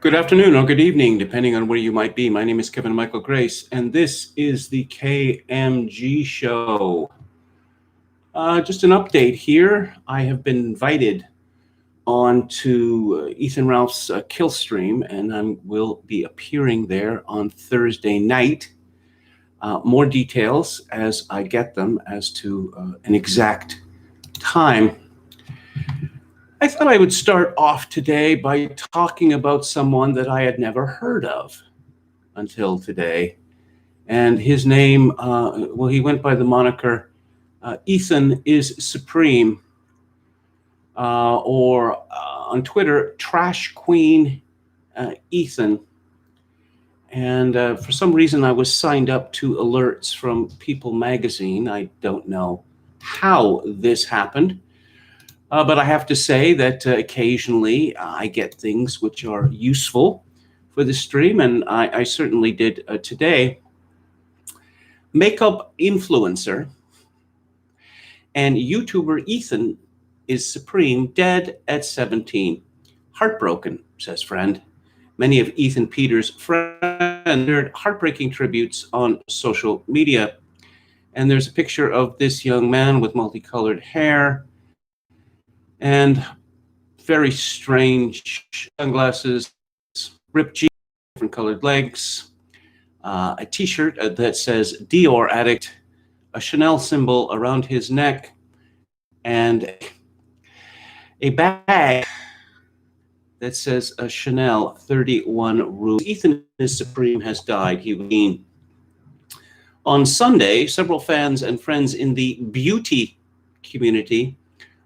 Good afternoon or good evening, depending on where you might be. My name is Kevin Michael Grace, and this is the KMG show. Just an update here. I have been invited on to Ethan Ralph's kill stream, and I will be appearing there on Thursday night. More details as I get them as to an exact time. I thought I would start off today by talking about someone that I had never heard of until today. And his name, he went by the moniker Ethan is Supreme, or on Twitter, Trash Queen Ethan. And for some reason, I was signed up to alerts from People magazine. I don't know how this happened. But I have to say that occasionally I get things which are useful for the stream, and I certainly did today. Makeup influencer and YouTuber Ethan is Supreme, dead at 17. Heartbroken, says friend. Many of Ethan Peters' friends shared heartbreaking tributes on social media. And there's a picture of this young man with multicolored hair and very strange sunglasses, ripped jeans, different colored legs, a t-shirt that says Dior Addict, a Chanel symbol around his neck, and a bag that says a Chanel 31 Rouge. Ethan is Supreme has died. He was on Sunday. Several fans and friends in the beauty community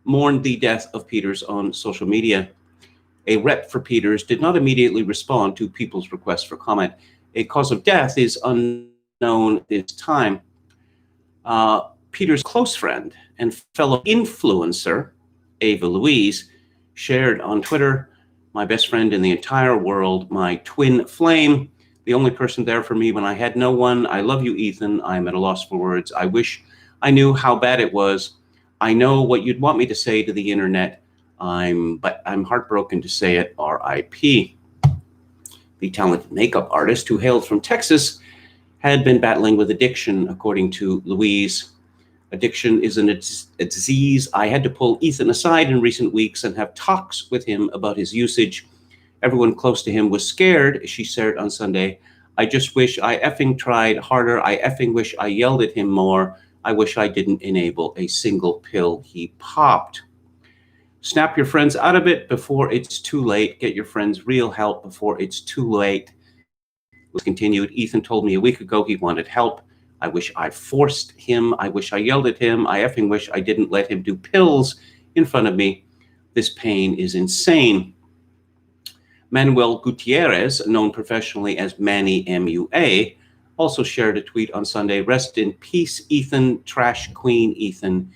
mourned the death of Peters on social media. A rep for Peters did not immediately respond to people's request for comment. A cause of death is unknown at this time. Peters' close friend and fellow influencer, Ava Louise, shared on Twitter, "My best friend in the entire world, my twin flame, the only person there for me when I had no one. I love you, Ethan. I'm at a loss for words. I wish I knew how bad it was. I know what you'd want me to say to the internet, but I'm heartbroken to say it, R.I.P." The talented makeup artist, who hailed from Texas, had been battling with addiction, according to Louise. Addiction is a disease. I had to pull Ethan aside in recent weeks and have talks with him about his usage. Everyone close to him was scared, she said on Sunday. I just wish I effing tried harder. I effing wish I yelled at him more. I wish I didn't enable a single pill he popped. Snap your friends out of it before it's too late. Get your friends real help before it's too late. It continued. Ethan told me a week ago he wanted help. I wish I forced him. I wish I yelled at him. I effing wish I didn't let him do pills in front of me. This pain is insane. Manuel Gutierrez, known professionally as Manny MUA, also shared a tweet on Sunday. Rest in peace, Ethan, Trash Queen Ethan.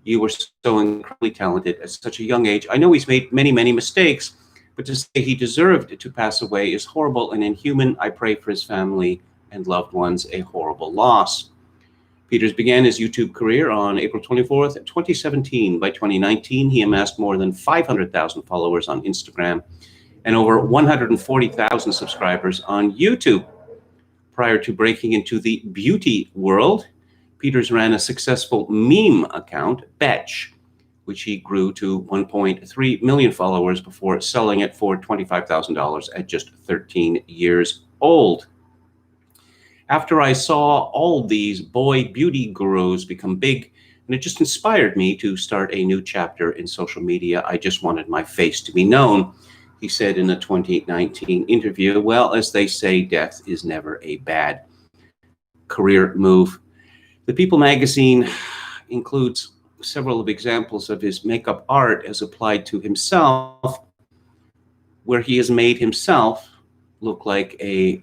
You were so incredibly talented at such a young age. I know he's made many, many mistakes, but to say he deserved to pass away is horrible and inhuman. I pray for his family and loved ones, a horrible loss. Peters began his YouTube career on April 24th, 2017. By 2019, he amassed more than 500,000 followers on Instagram and over 140,000 subscribers on YouTube. Prior to breaking into the beauty world, Peters ran a successful meme account, Betch, which he grew to 1.3 million followers before selling it for $25,000 at just 13 years old. After I saw all these boy beauty gurus become big, and it just inspired me to start a new chapter in social media. I just wanted my face to be known, he said in a 2019 interview. Well, as they say, death is never a bad career move. The People magazine includes several of examples of his makeup art as applied to himself, where he has made himself look like a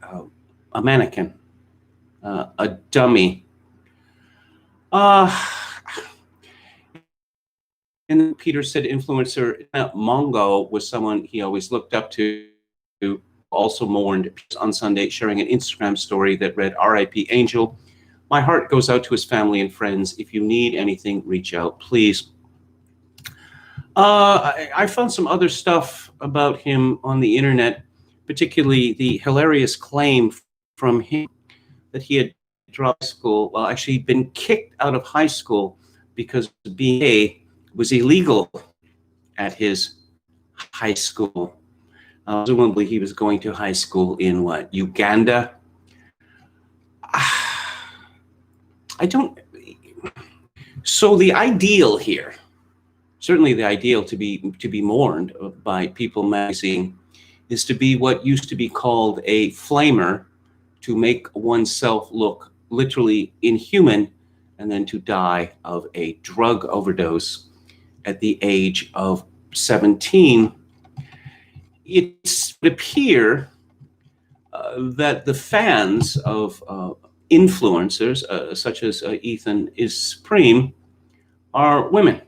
mannequin, a dummy. And Peter said influencer Mongo was someone he always looked up to, also mourned on Sunday, sharing an Instagram story that read, R.I.P. Angel. My heart goes out to his family and friends. If you need anything, reach out, please. I found some other stuff about him on the internet, particularly the hilarious claim from him that he had dropped school, well, actually been kicked out of high school because being gay was illegal at his high school. Presumably he was going to high school in what, Uganda? I don't. So the ideal here, certainly the ideal to be mourned by People magazine, is to be what used to be called a flamer, to make oneself look literally inhuman, and then to die of a drug overdose at the age of 17. It would appear that the fans of influencers such as Ethan is Supreme are women,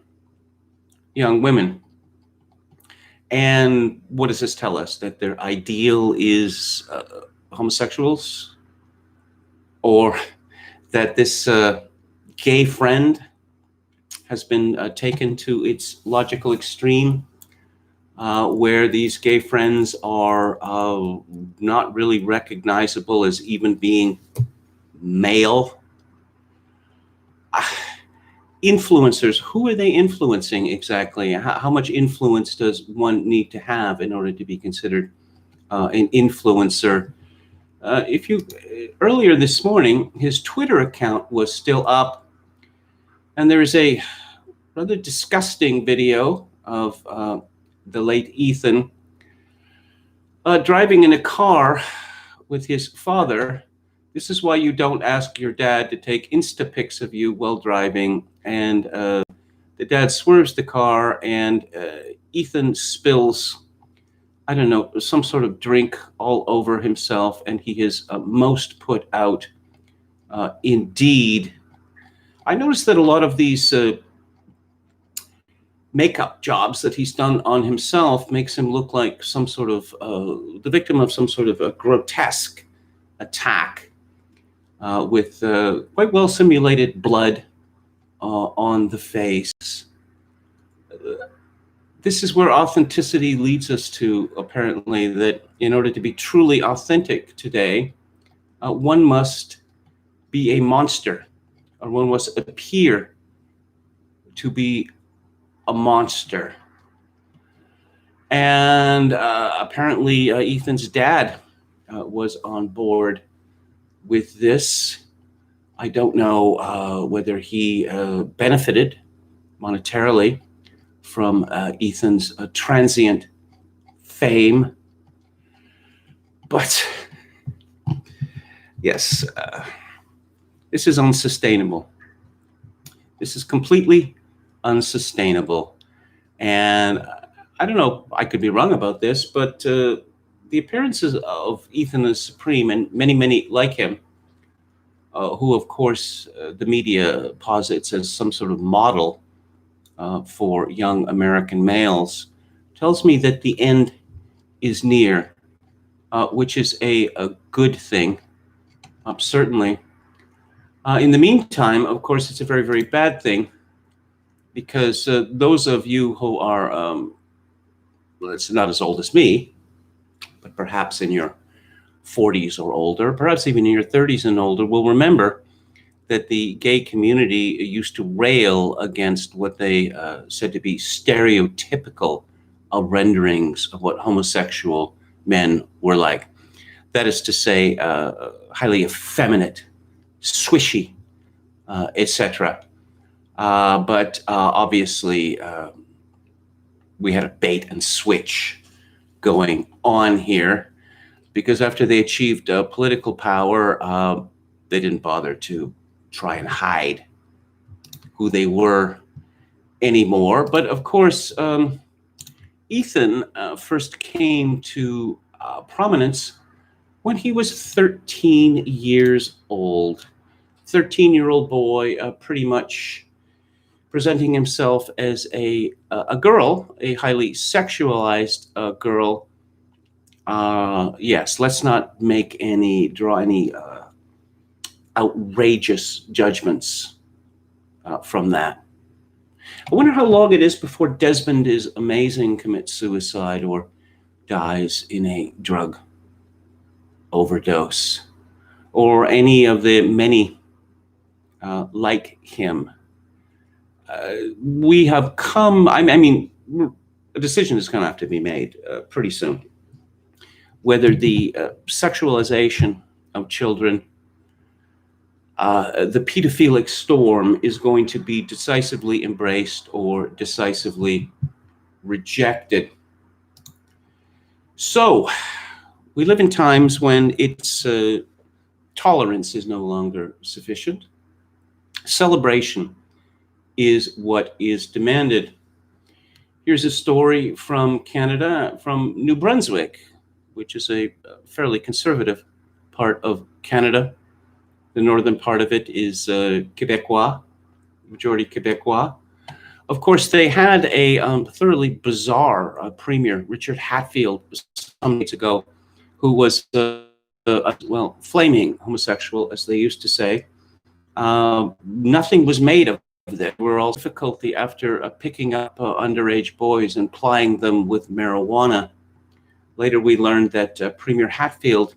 young women. And what does this tell us? That their ideal is homosexuals? Or that this gay friend has been taken to its logical extreme, where these gay friends are not really recognizable as even being male? Influencers, who are they influencing exactly? How much influence does one need to have in order to be considered an influencer? Earlier this morning, his Twitter account was still up, and there is a rather disgusting video of the late Ethan driving in a car with his father. This is why you don't ask your dad to take Insta pics of you while driving. And the dad swerves the car, and Ethan spills, I don't know, some sort of drink all over himself, and he is most put out indeed. I noticed that a lot of these makeup jobs that he's done on himself makes him look like some sort of the victim of some sort of a grotesque attack with quite well simulated blood on the face. This is where authenticity leads us to, apparently, that in order to be truly authentic today, one must be a monster, or one must appear to be a monster. And apparently Ethan's dad was on board with this. I don't know whether he benefited monetarily from Ethan's transient fame. But yes, this is unsustainable. This is completely unsustainable. And I don't know, I could be wrong about this, but the appearances of Ethan as Supreme and many, many like him, who, of course, the media posits as some sort of model for young American males, tells me that the end is near, which is a good thing, certainly. In the meantime, of course, it's a very, very bad thing, because those of you who are, well, it's not as old as me, but perhaps in your 40s or older, perhaps even in your 30s and older, will remember that the gay community used to rail against what they said to be stereotypical renderings of what homosexual men were like. That is to say, highly effeminate, swishy, etc. But obviously, we had a bait and switch going on here, because after they achieved political power, they didn't bother to try and hide who they were anymore. But of course, Ethan first came to prominence when he was 13 years old. 13-year-old boy, pretty much presenting himself as a girl, a highly sexualized girl. Yes, let's not draw any outrageous judgments from that. I wonder how long it is before Desmond is Amazing commits suicide or dies in a drug overdose, or any of the many like him. We have come, I mean, a decision is going to have to be made pretty soon. Whether the sexualization of children, the pedophilic storm, is going to be decisively embraced or decisively rejected. So, we live in times when its tolerance is no longer sufficient. Celebration is what is demanded. Here's a story from Canada, from New Brunswick, which is a fairly conservative part of Canada. The northern part of it is Quebecois, majority Quebecois. Of course, they had a thoroughly bizarre premier, Richard Hatfield, some days ago, who was, well, flaming homosexual, as they used to say. Nothing was made of that. We're all difficulty after picking up underage boys and plying them with marijuana. Later, we learned that Premier Hatfield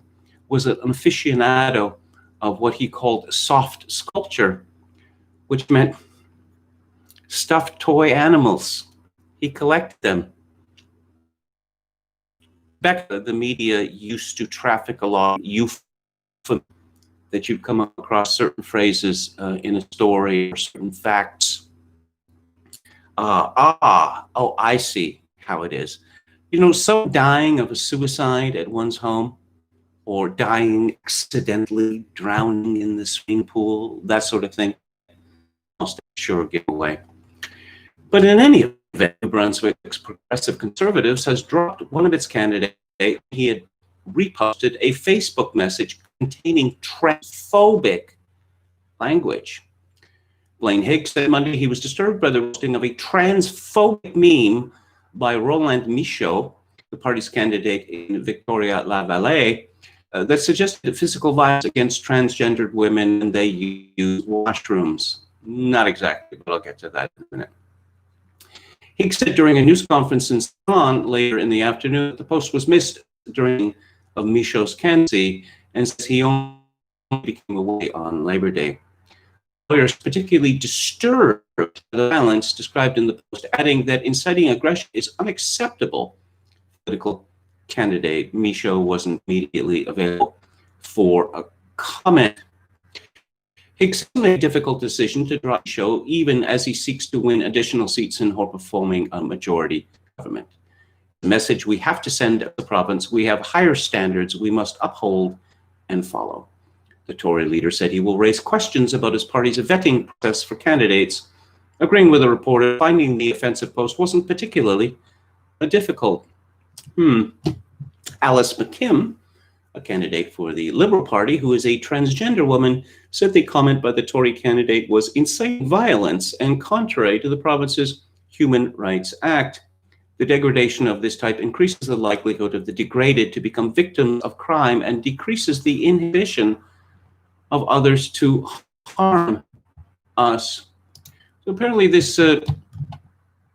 was an aficionado of what he called soft sculpture, which meant stuffed toy animals. He collected them. Back the media used to traffic a lot euphemisms that you'd come across certain phrases in a story or certain facts. Oh, I see how it is. You know, someone dying of a suicide at one's home, or dying accidentally, drowning in the swimming pool, that sort of thing. Almost a sure giveaway. But in any event, New Brunswick's Progressive Conservatives has dropped one of its candidates. He had reposted a Facebook message containing transphobic language. Blaine Higgs said Monday he was disturbed by the posting of a transphobic meme by Roland Michaud, the party's candidate in Victoria-la-Vallée, that suggested physical violence against transgendered women and they use washrooms. Not exactly, but I'll get to that in a minute. Higgs said during a news conference in Salon later in the afternoon that the post was missed during of Michaud's candidacy, and says he only became aware on Labor Day. Lawyers particularly disturbed by the violence described in the post, adding that inciting aggression is unacceptable. Political candidate Michaud wasn't immediately available for a comment. Higgs made a difficult decision to drop Michaud even as he seeks to win additional seats in her performing a majority government. The message we have to send to the province: we have higher standards we must uphold and follow. The Tory leader said he will raise questions about his party's vetting process for candidates, agreeing with a reporter finding the offensive post wasn't particularly difficult. Alice McKim, a candidate for the Liberal Party who is a transgender woman, said the comment by the Tory candidate was inciting violence and contrary to the province's Human Rights Act. The degradation of this type increases the likelihood of the degraded to become victims of crime and decreases the inhibition of others to harm us. So apparently this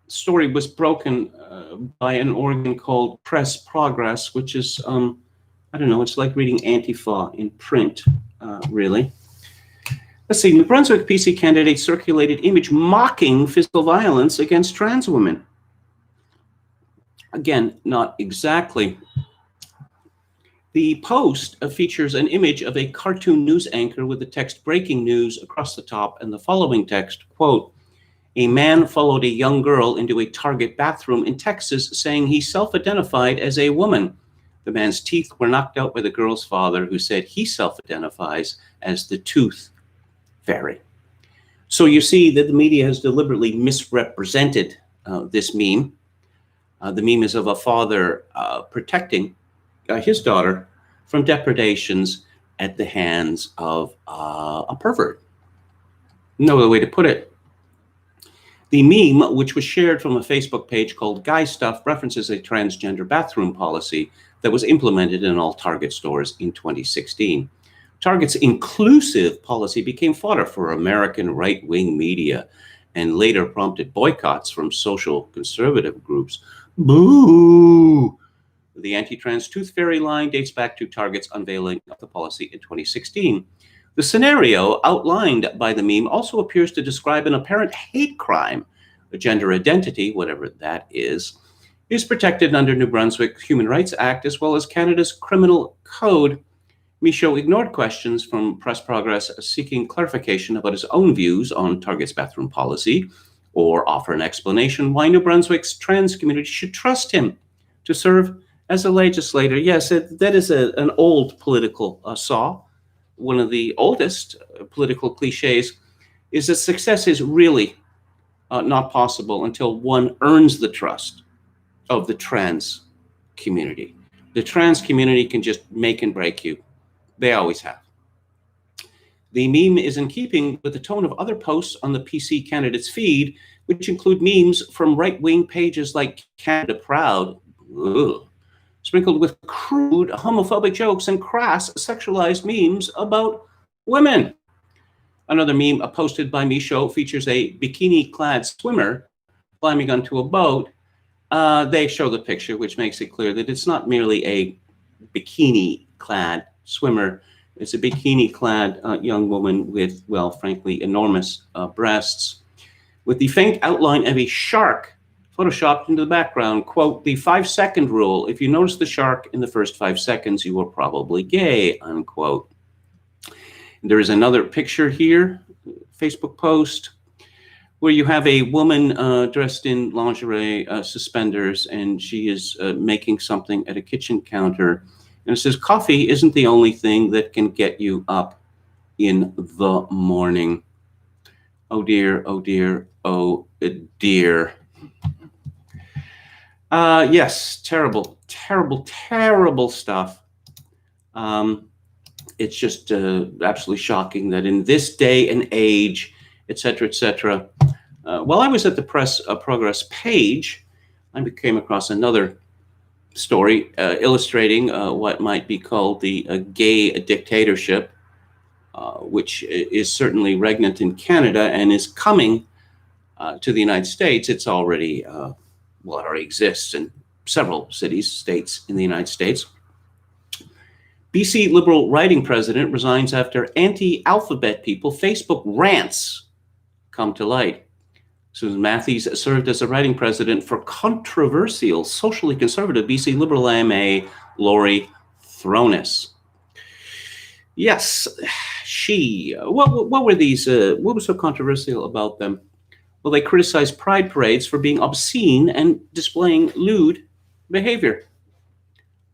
story was broken by an organ called Press Progress, which is, I don't know, it's like reading Antifa in print, really. Let's see, New Brunswick PC candidate circulated image mocking physical violence against trans women. Again, not exactly. The post features an image of a cartoon news anchor with the text "breaking news" across the top and the following text, quote, "A man followed a young girl into a Target bathroom in Texas saying he self-identified as a woman. The man's teeth were knocked out by the girl's father, who said he self-identifies as the Tooth Fairy." So you see that the media has deliberately misrepresented this meme. The meme is of a father protecting his daughter from depredations at the hands of a pervert. No other way to put it. The meme, which was shared from a Facebook page called Guy Stuff, references a transgender bathroom policy that was implemented in all Target stores in 2016. Target's inclusive policy became fodder for American right-wing media and later prompted boycotts from social conservative groups. Boo! The anti-trans tooth fairy line dates back to Target's unveiling of the policy in 2016. The scenario outlined by the meme also appears to describe an apparent hate crime. A gender identity, whatever that is protected under New Brunswick's Human Rights Act as well as Canada's Criminal Code. Michaud ignored questions from Press Progress seeking clarification about his own views on Target's bathroom policy or offer an explanation why New Brunswick's trans community should trust him to serve as a legislator. Yes, that is an old political saw. One of the oldest political cliches is that success is really not possible until one earns the trust of the trans community. The trans community can just make and break you. They always have. The meme is in keeping with the tone of other posts on the PC candidates feed, which include memes from right-wing pages like Canada Proud, sprinkled with crude homophobic jokes and crass sexualized memes about women. Another meme posted by Michaud features a bikini-clad swimmer climbing onto a boat. They show the picture, which makes it clear that it's not merely a bikini-clad swimmer. It's a bikini-clad young woman with, well, frankly, enormous breasts, with the faint outline of a shark photoshopped into the background. Quote, the 5-second rule. If you notice the shark in the first 5 seconds, you are probably gay, unquote. There is another picture here, Facebook post, where you have a woman dressed in lingerie, suspenders, and she is making something at a kitchen counter. And it says, coffee isn't the only thing that can get you up in the morning. Oh dear, oh dear, oh dear. Yes, terrible, terrible, terrible stuff. It's just absolutely shocking that in this day and age, et cetera, while I was at the Press Progress page, I came across another story illustrating what might be called the gay dictatorship, which is certainly regnant in Canada and is coming to the United States. It's already, well, it already exists in several cities, states in the United States. BC Liberal writing president resigns after anti-alphabet people Facebook rants come to light. Susan Matthews served as a writing president for controversial, socially conservative BC Liberal AMA Laurie Thronis. Yes, she. What were these? What was so controversial about them? Well, they criticized pride parades for being obscene and displaying lewd behavior.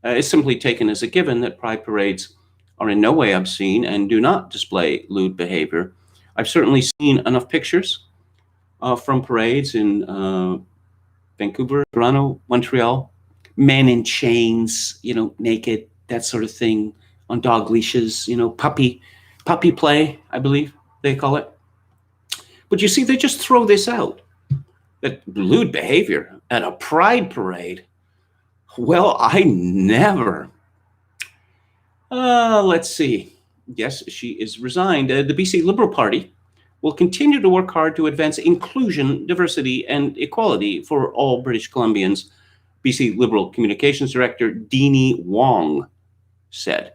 It's simply taken as a given that pride parades are in no way obscene and do not display lewd behavior. I've certainly seen enough pictures from parades in Vancouver, Toronto, Montreal, men in chains, naked, that sort of thing, on dog leashes, puppy play, I believe they call it. But you see, they just throw this out, that lewd behavior at a pride parade. Well, I never. Let's see. Yes, she is resigned. The BC Liberal Party will continue to work hard to advance inclusion, diversity, and equality for all British Columbians, BC Liberal Communications Director Deanie Wong said.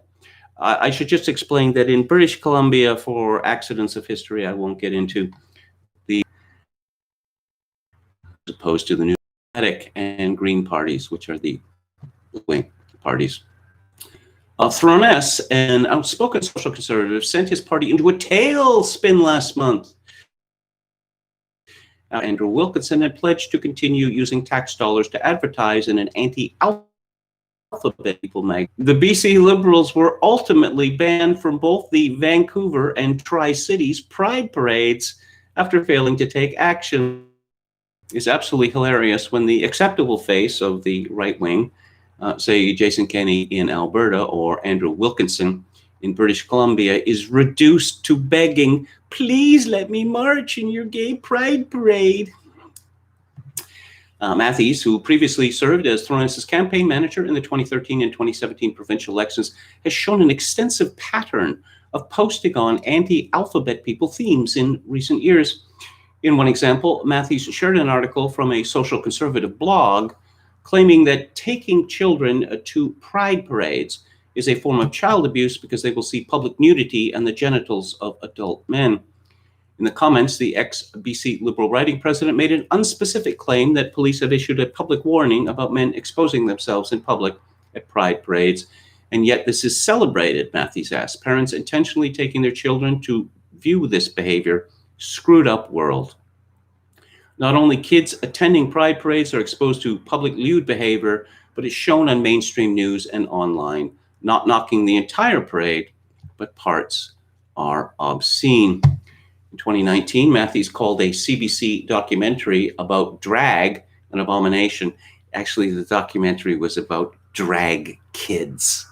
I should just explain that in British Columbia, for accidents of history I won't get into, as opposed to the New Democratic and Green parties, which are the wing parties. Thrones, an outspoken social conservative, sent his party into a tailspin last month. Andrew Wilkinson had pledged to continue using tax dollars to advertise in an anti-alphabet people magazine. The BC Liberals were ultimately banned from both the Vancouver and Tri-Cities pride parades after failing to take action. It's absolutely hilarious when the acceptable face of the right wing, say Jason Kenney in Alberta or Andrew Wilkinson in British Columbia, is reduced to begging, please let me march in your gay pride parade. Matthews, who previously served as Thrones' campaign manager in the 2013 and 2017 provincial elections, has shown an extensive pattern of posting on anti-alphabet people themes in recent years. In one example, Matthews shared an article from a social conservative blog claiming that taking children to pride parades is a form of child abuse because they will see public nudity and the genitals of adult men. In the comments, the ex-BC Liberal Riding president made an unspecific claim that police have issued a public warning about men exposing themselves in public at pride parades, and yet this is celebrated, Matthews asked. Parents intentionally taking their children to view this behavior. Screwed up world. Not only kids attending pride parades are exposed to public lewd behavior, but it's shown on mainstream news and online. Not knocking the entire parade, but parts are obscene. In 2019, Matthews called a CBC documentary about drag an abomination. Actually, the documentary was about drag kids.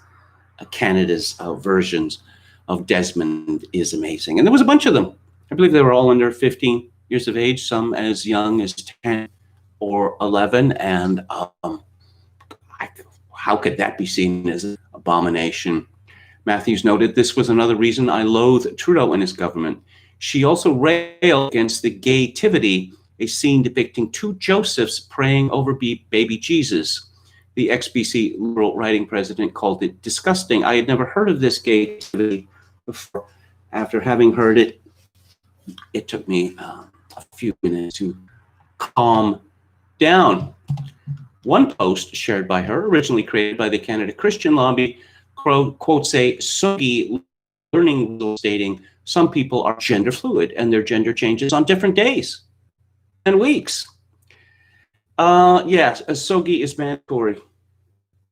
Canada's versions of Desmond is amazing. And there was a bunch of them. I believe they were all under 15 years of age, some as young as 10 or 11. And how could that be seen as an abomination? Matthews noted, this was another reason I loathe Trudeau and his government. She also railed against the gaytivity, a scene depicting two Josephs praying over baby Jesus. The ex-BC Liberal Riding president called it disgusting. I had never heard of this gaytivity before. After having heard it, it took me a few minutes to calm down. One post shared by her, originally created by the Canada Christian Lobby, quotes a Sogi learning rule stating, some people are gender fluid and their gender changes on different days and weeks. Yes, a Sogi is mandatory.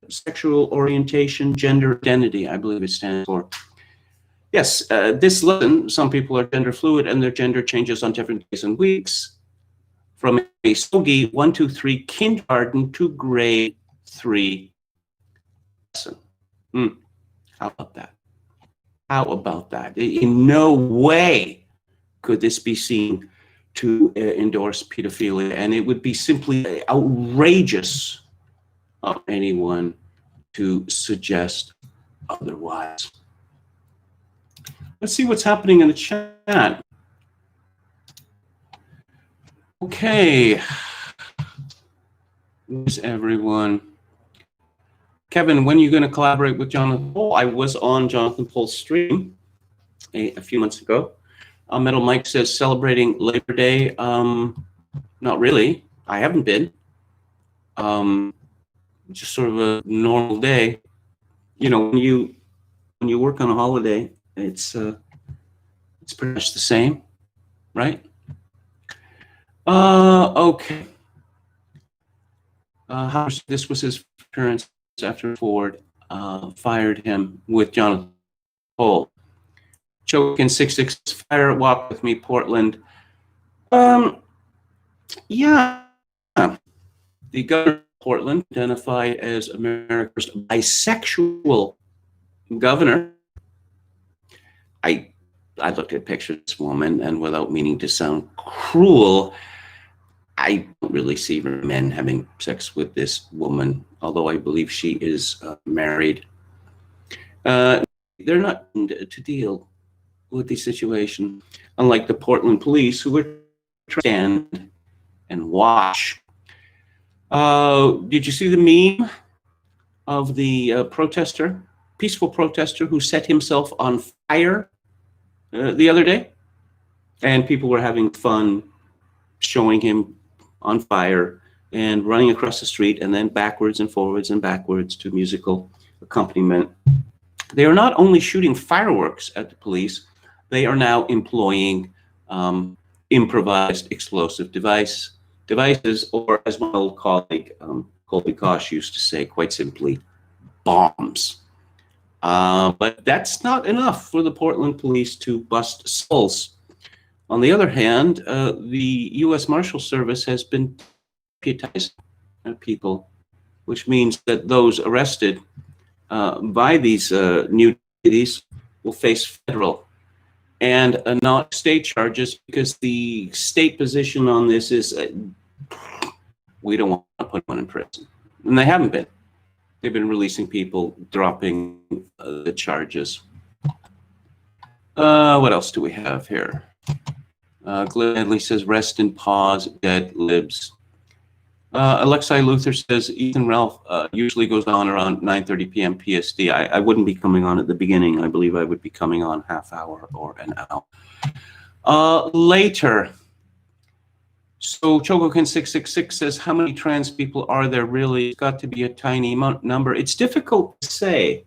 Sexual orientation, gender identity, I believe it stands for. Yes, this lesson, some people are gender fluid and their gender changes on different days and weeks. From a Sogi 1, 2, 3 kindergarten to grade 3 lesson. How about that? How about that? In no way could this be seen to endorse pedophilia, and it would be simply outrageous of anyone to suggest otherwise. Let's see what's happening in the chat. Okay. Where's everyone? Kevin, when are you going to collaborate with Jonathan Pohl? I was on Jonathan Pohl's stream a few months ago. Metal Mike says celebrating Labor Day. Not really. I haven't been. Just sort of a normal day. You know, when you work on a holiday, it's pretty much the same, right? Okay. This was his appearance after Ford fired him with Jonathan Pohl. Chokin 66 fire walk with me, Portland. Yeah. The governor of Portland identified as America's bisexual governor. I looked at pictures of this woman, and without meaning to sound cruel, I don't really see men having sex with this woman, although I believe she is married. They're not to deal with the situation, unlike the Portland police, who were trying to stand and watch. Did you see the meme of the protester, peaceful protester, who set himself on fire the other day? And people were having fun showing him on fire and running across the street and then backwards and forwards and backwards to musical accompaniment. They are not only shooting fireworks at the police, they are now employing improvised explosive devices, or as my old colleague Colby Kosh used to say, quite simply, bombs. But that's not enough for the Portland police to bust skulls. On the other hand, the U.S. Marshal Service has been deputizing people, which means that those arrested by these new entities will face federal and not state charges, because the state position on this is we don't want to put one in prison. And they haven't been. They've been releasing people, dropping the charges. What else do we have here? Glenn Edley says, rest in pause, dead libs. Alexei Luther says Ethan Ralph usually goes on around 9:30 p.m. PST. I wouldn't be coming on at the beginning. I believe I would be coming on half hour or an hour later. So Chogokin666 says, how many trans people are there really? It's got to be a tiny number. It's difficult to say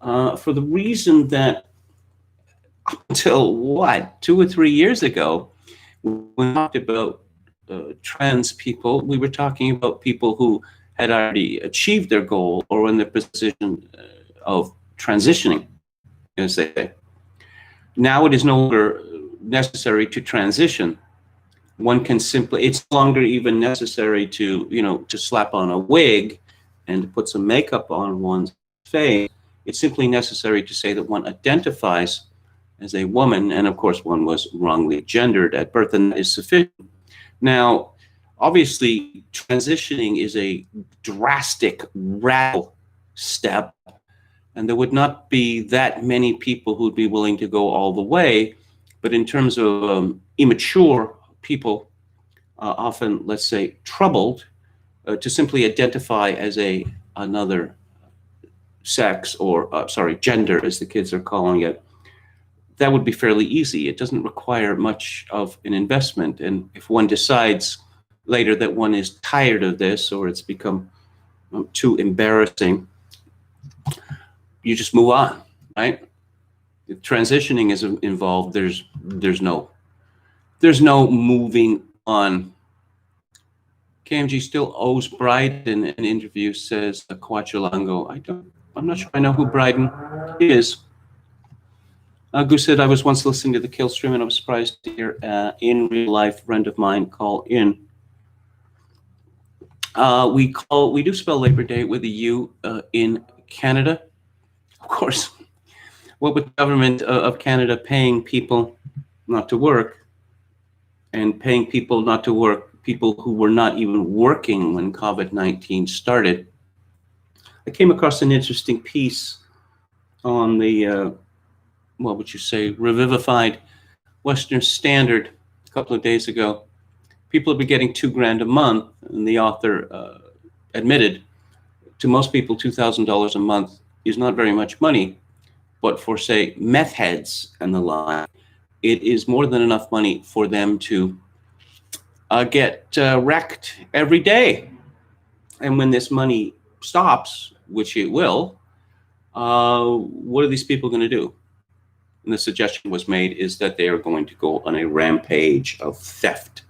for the reason that up until, 2 or 3 years ago, when we talked about trans people, we were talking about people who had already achieved their goal or were in the position of transitioning, as they say. Now it is no longer necessary to transition. One can simply, it's no longer even necessary to, to slap on a wig and to put some makeup on one's face. It's simply necessary to say that one identifies as a woman, and of course one was wrongly gendered at birth, and that is sufficient. Now, obviously, transitioning is a drastic, radical step, and there would not be that many people who'd be willing to go all the way. But in terms of immature people, often, let's say, troubled, to simply identify as another sex, or gender, as the kids are calling it, that would be fairly easy. It doesn't require much of an investment. And if one decides later that one is tired of this, or it's become too embarrassing, you just move on, right? If transitioning is involved, there's no moving on. KMG still owes Bryden an interview, says Coachulango. I'm not sure I know who Bryden is. Goose said, I was once listening to the kill stream and I was surprised to hear in real life friend of mine call in. We do spell Labor Day with a U in Canada. Of course, what with the government of Canada paying people not to work, and paying people not to work, people who were not even working when COVID-19 started. I came across an interesting piece on the, what would you say, revivified Western Standard a couple of days ago. People have been getting $2,000 a month, and the author admitted to most people $2,000 a month is not very much money, but for, say, meth heads and the like, it is more than enough money for them to get wrecked every day. And when this money stops, which it will, what are these people going to do? And the suggestion was made is that they are going to go on a rampage of theft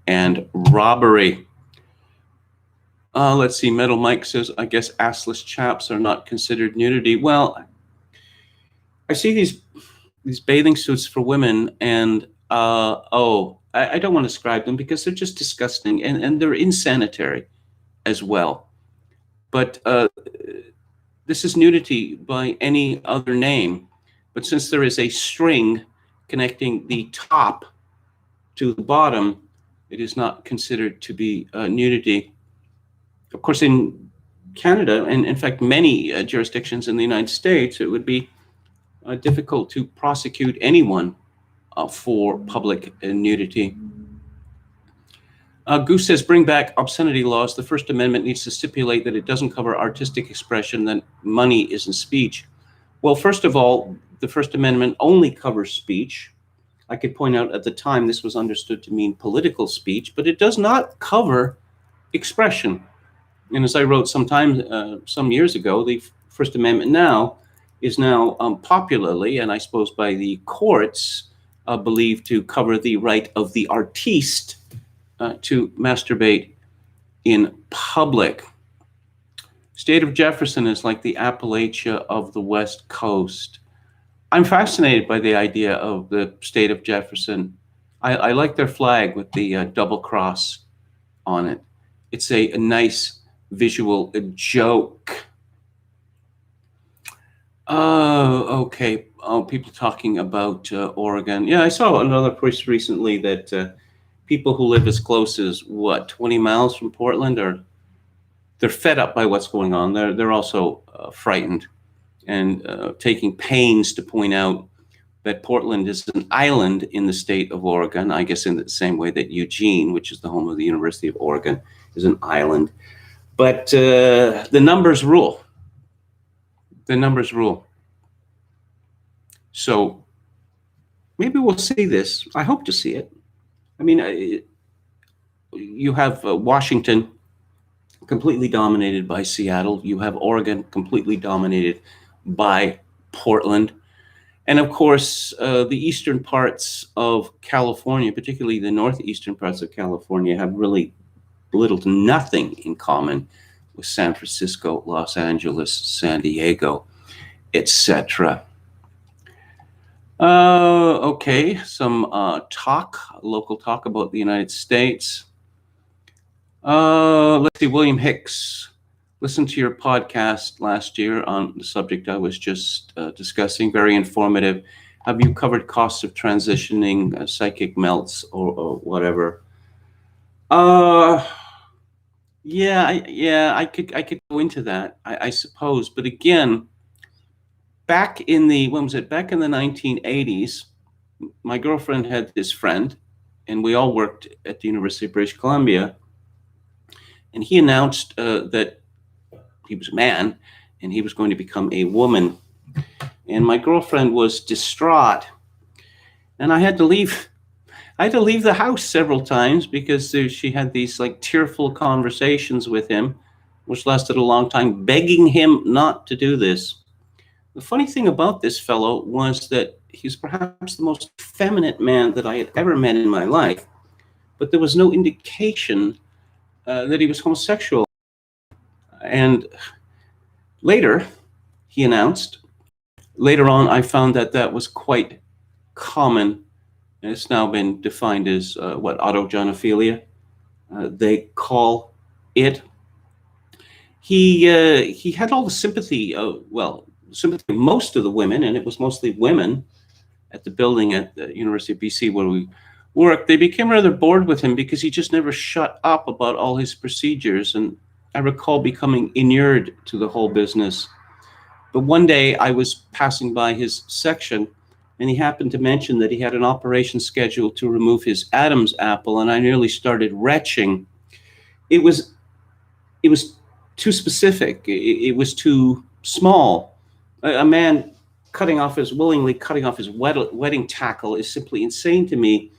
and robbery. Let's see, Metal Mike says, I guess assless chaps are not considered nudity. Well, I see these bathing suits for women, and I don't want to describe them because they're just disgusting, and they're insanitary as well. But this is nudity by any other name. But since there is a string connecting the top to the bottom, it is not considered to be nudity. Of course, in Canada, and in fact many jurisdictions in the United States, it would be difficult to prosecute anyone for public nudity. Goose says, bring back obscenity laws. The First Amendment needs to stipulate that it doesn't cover artistic expression, that money isn't speech. Well, first of all, the First Amendment only covers speech. I could point out at the time this was understood to mean political speech, but it does not cover expression. And as I wrote some years ago, the First Amendment now is popularly, and I suppose by the courts, believed to cover the right of the artiste to masturbate in public. State of Jefferson is like the Appalachia of the West Coast. I'm fascinated by the idea of the state of Jefferson. I like their flag with the double cross on it. It's a nice visual joke. Okay. Oh, people talking about Oregon. Yeah, I saw another post recently that people who live as close as 20 miles from Portland they're fed up by what's going on. They're also frightened and taking pains to point out that Portland is an island in the state of Oregon, I guess in the same way that Eugene, which is the home of the University of Oregon, is an island. But the numbers rule. The numbers rule. So maybe we'll see this. I hope to see it. I mean, you have Washington completely dominated by Seattle. You have Oregon completely dominated by Portland. And of course, the eastern parts of California, particularly the northeastern parts of California, have really little to nothing in common with San Francisco, Los Angeles, San Diego, etc. Okay, some local talk about the United States. Let's see, William Hicks. Listened to your podcast last year on the subject I was just discussing. Very informative. Have you covered costs of transitioning, psychic melts, or whatever? Yeah, I could go into that, I suppose. But again, back in the 1980s, my girlfriend had this friend, and we all worked at the University of British Columbia. And he announced that he was a man and he was going to become a woman. And my girlfriend was distraught. And I had to leave the house several times because she had these like tearful conversations with him, which lasted a long time, begging him not to do this. The funny thing about this fellow was that he's perhaps the most effeminate man that I had ever met in my life, but there was no indication that he was homosexual. And later, he announced, later on, I found that that was quite common. And it's now been defined as autogenophilia, they call it. He had all the sympathy, sympathy of most of the women, and it was mostly women at the building at the University of BC where we worked. They became rather bored with him because he just never shut up about all his procedures. And I recall becoming inured to the whole business. But one day I was passing by his section, and he happened to mention that he had an operation scheduled to remove his Adam's apple, and I nearly started retching. It was too specific. It was too small. A man willingly cutting off his wedding tackle is simply insane to me.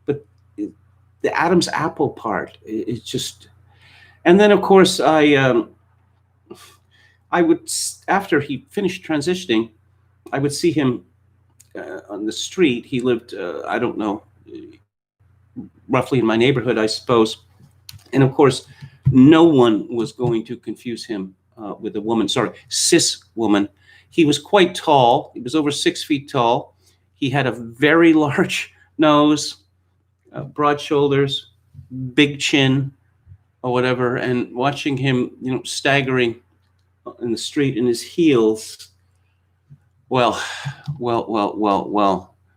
But the Adam's apple part, it's just. And then, of course, I would, after he finished transitioning, I would see him on the street. He lived, I don't know, roughly in my neighborhood, I suppose. And of course, no one was going to confuse him with a woman, cis woman. He was quite tall. He was over 6 feet tall. He had a very large nose, broad shoulders, big chin, or whatever. And watching him, staggering in the street in his heels. Well.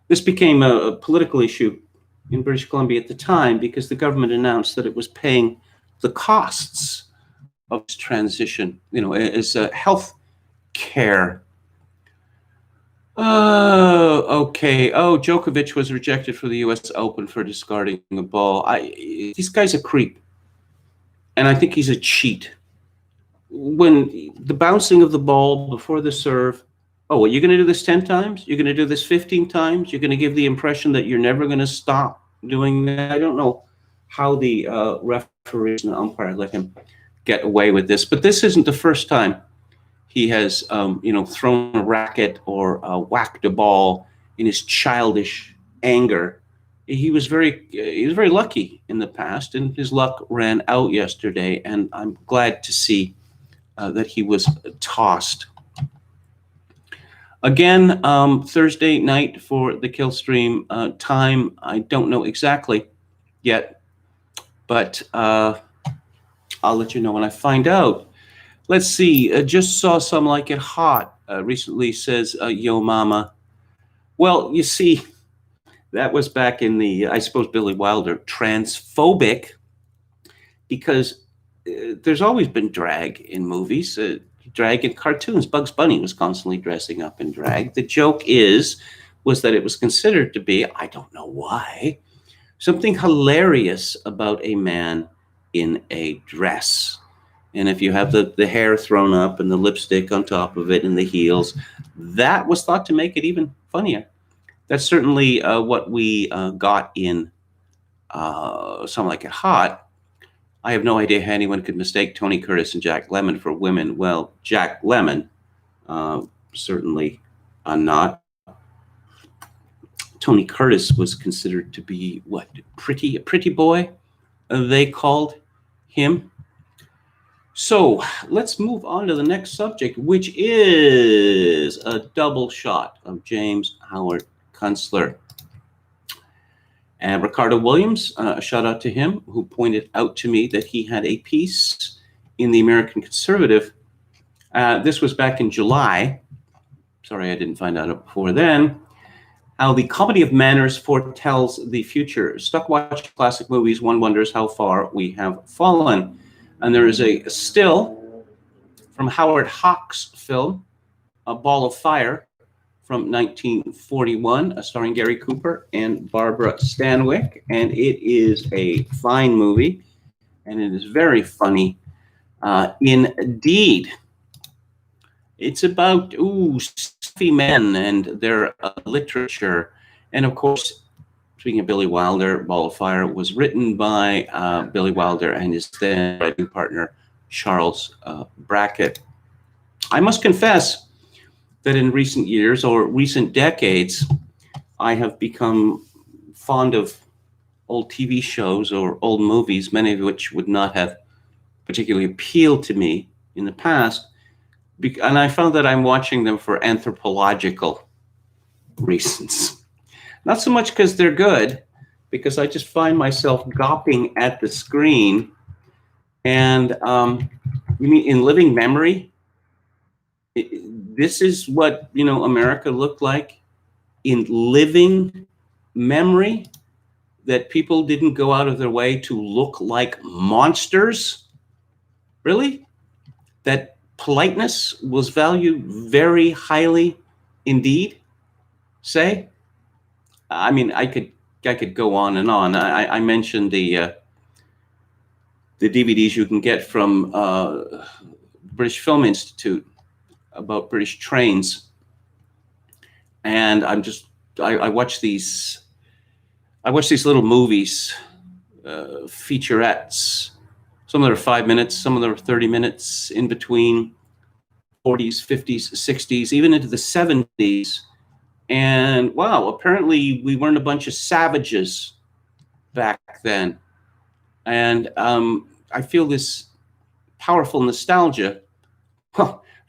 This became a political issue in British Columbia at the time because the government announced that it was paying the costs of this transition, as health care. Okay. Oh, Djokovic was rejected for the U.S. Open for discarding a ball. This guy's a creep, and I think he's a cheat. When the bouncing of the ball before the serve, oh, you're going to do this 10 times? You're going to do this 15 times? You're going to give the impression that you're never going to stop doing that? I don't know how the referees and the umpire let him get away with this, but this isn't the first time he has, thrown a racket or whacked a ball in his childish anger. He was very lucky in the past, and his luck ran out yesterday. And I'm glad to see that he was tossed. Again, Thursday night for the kill stream. Time, I don't know exactly yet, but I'll let you know when I find out. Let's see. Just saw some like it hot recently, says Yo Mama. Well, you see, that was back in the, I suppose, Billy Wilder, transphobic, because there's always been drag in movies, drag in cartoons. Bugs Bunny was constantly dressing up in drag. The joke is was that it was considered to be, I don't know why, something hilarious about a man in a dress. And if you have the hair thrown up and the lipstick on top of it and the heels, that was thought to make it even funnier. That's certainly what we got in Some Like It Hot. I have no idea how anyone could mistake Tony Curtis and Jack Lemmon for women. Well, Jack Lemmon, certainly not. Tony Curtis was considered to be what, a pretty boy, they called him. So let's move on to the next subject, which is a double shot of James Howard Kunstler. And Ricardo Williams, a shout out to him, who pointed out to me that he had a piece in the American Conservative. This was back in July. Sorry, I didn't find out before then. How the comedy of manners foretells the future. Stuck watching classic movies, one wonders how far we have fallen. And there is a still from Howard Hawks' film, A Ball of Fire, from 1941, starring Gary Cooper and Barbara Stanwyck. And it is a fine movie, and it is very funny indeed. It's about stuffy men and their literature. And of course, speaking of Billy Wilder, Ball of Fire was written by Billy Wilder and his then writing partner, Charles Brackett. I must confess that in recent years or recent decades, I have become fond of old TV shows or old movies, many of which would not have particularly appealed to me in the past. And I found that I'm watching them for anthropological reasons. Not so much because they're good, because I just find myself gawping at the screen. And you mean in living memory, this is what, America looked like in living memory, that people didn't go out of their way to look like monsters. Really? That politeness was valued very highly indeed, say? I mean, I could go on and on. I mentioned the DVDs you can get from British Film Institute about British trains. And I watch these little movies, featurettes. Some of them are 5 minutes, some of them are 30 minutes, in between 40s, 50s, 60s, even into the 70s. And wow, apparently we weren't a bunch of savages back then. And I feel this powerful nostalgia,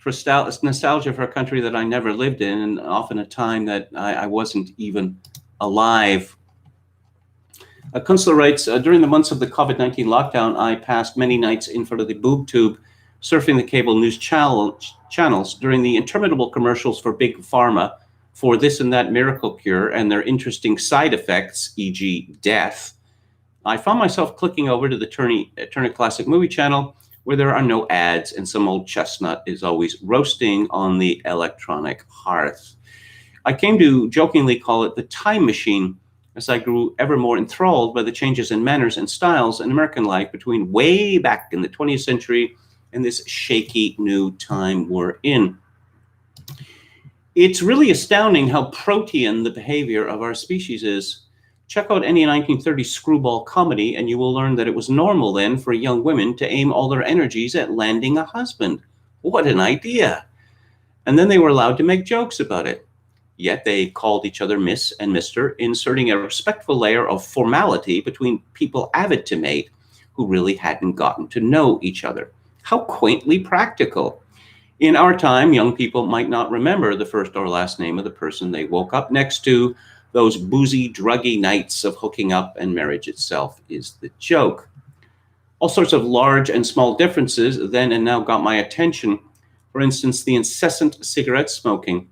nostalgia for a country that I never lived in, and often a time that I wasn't even alive. Kunstler writes, during the months of the COVID-19 lockdown, I passed many nights in front of the boob tube, surfing the cable news channels during the interminable commercials for Big Pharma, for this and that miracle cure and their interesting side effects, e.g. death. I found myself clicking over to the Turner Classic Movie channel, where there are no ads and some old chestnut is always roasting on the electronic hearth. I came to jokingly call it the time machine, as I grew ever more enthralled by the changes in manners and styles in American life between way back in the 20th century and this shaky new time we're in. It's really astounding how protean the behavior of our species is. Check out any 1930s screwball comedy, and you will learn that it was normal then for young women to aim all their energies at landing a husband. What an idea! And then they were allowed to make jokes about it. Yet they called each other Miss and Mr., inserting a respectful layer of formality between people avid to mate who really hadn't gotten to know each other. How quaintly practical. In our time, young people might not remember the first or last name of the person they woke up next to. Those boozy, druggy nights of hooking up and marriage itself is the joke. All sorts of large and small differences then and now got my attention. For instance, the incessant cigarette smoking.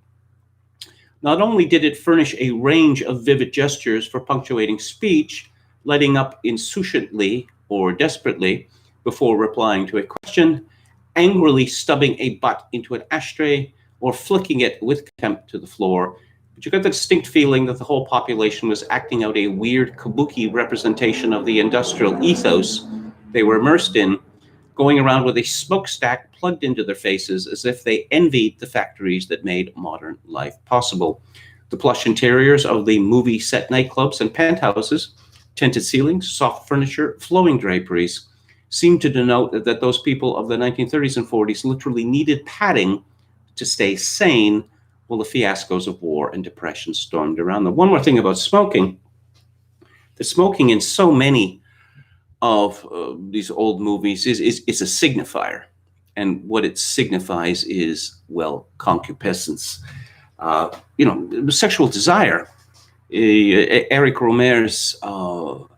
Not only did it furnish a range of vivid gestures for punctuating speech, letting up insouciantly or desperately before replying to a question, angrily stubbing a butt into an ashtray, or flicking it with contempt to the floor But you got the distinct feeling that the whole population was acting out a weird kabuki representation of the industrial ethos they were immersed in, going around with a smokestack plugged into their faces as if they envied the factories that made modern life possible. The plush interiors of the movie set nightclubs and penthouses, tinted ceilings, soft furniture, flowing draperies, seemed to denote that those people of the 1930s and 40s literally needed padding to stay sane while the fiascos of war and depression stormed around them. One more thing about smoking. The smoking in so many of these old movies is a signifier. And what it signifies is, well, concupiscence. Sexual desire. Eric Rohmer's Manuishe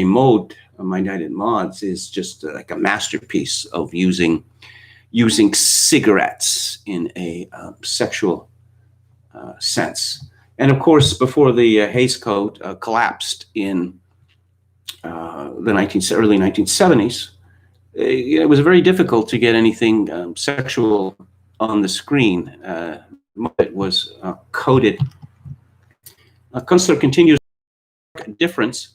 Mode, My Night in Mods, is just like a masterpiece of using cigarettes in a sexual sense. And of course, before the Hays Code collapsed in the early 1970s, it was very difficult to get anything sexual on the screen. It was coded. Kunstler continues difference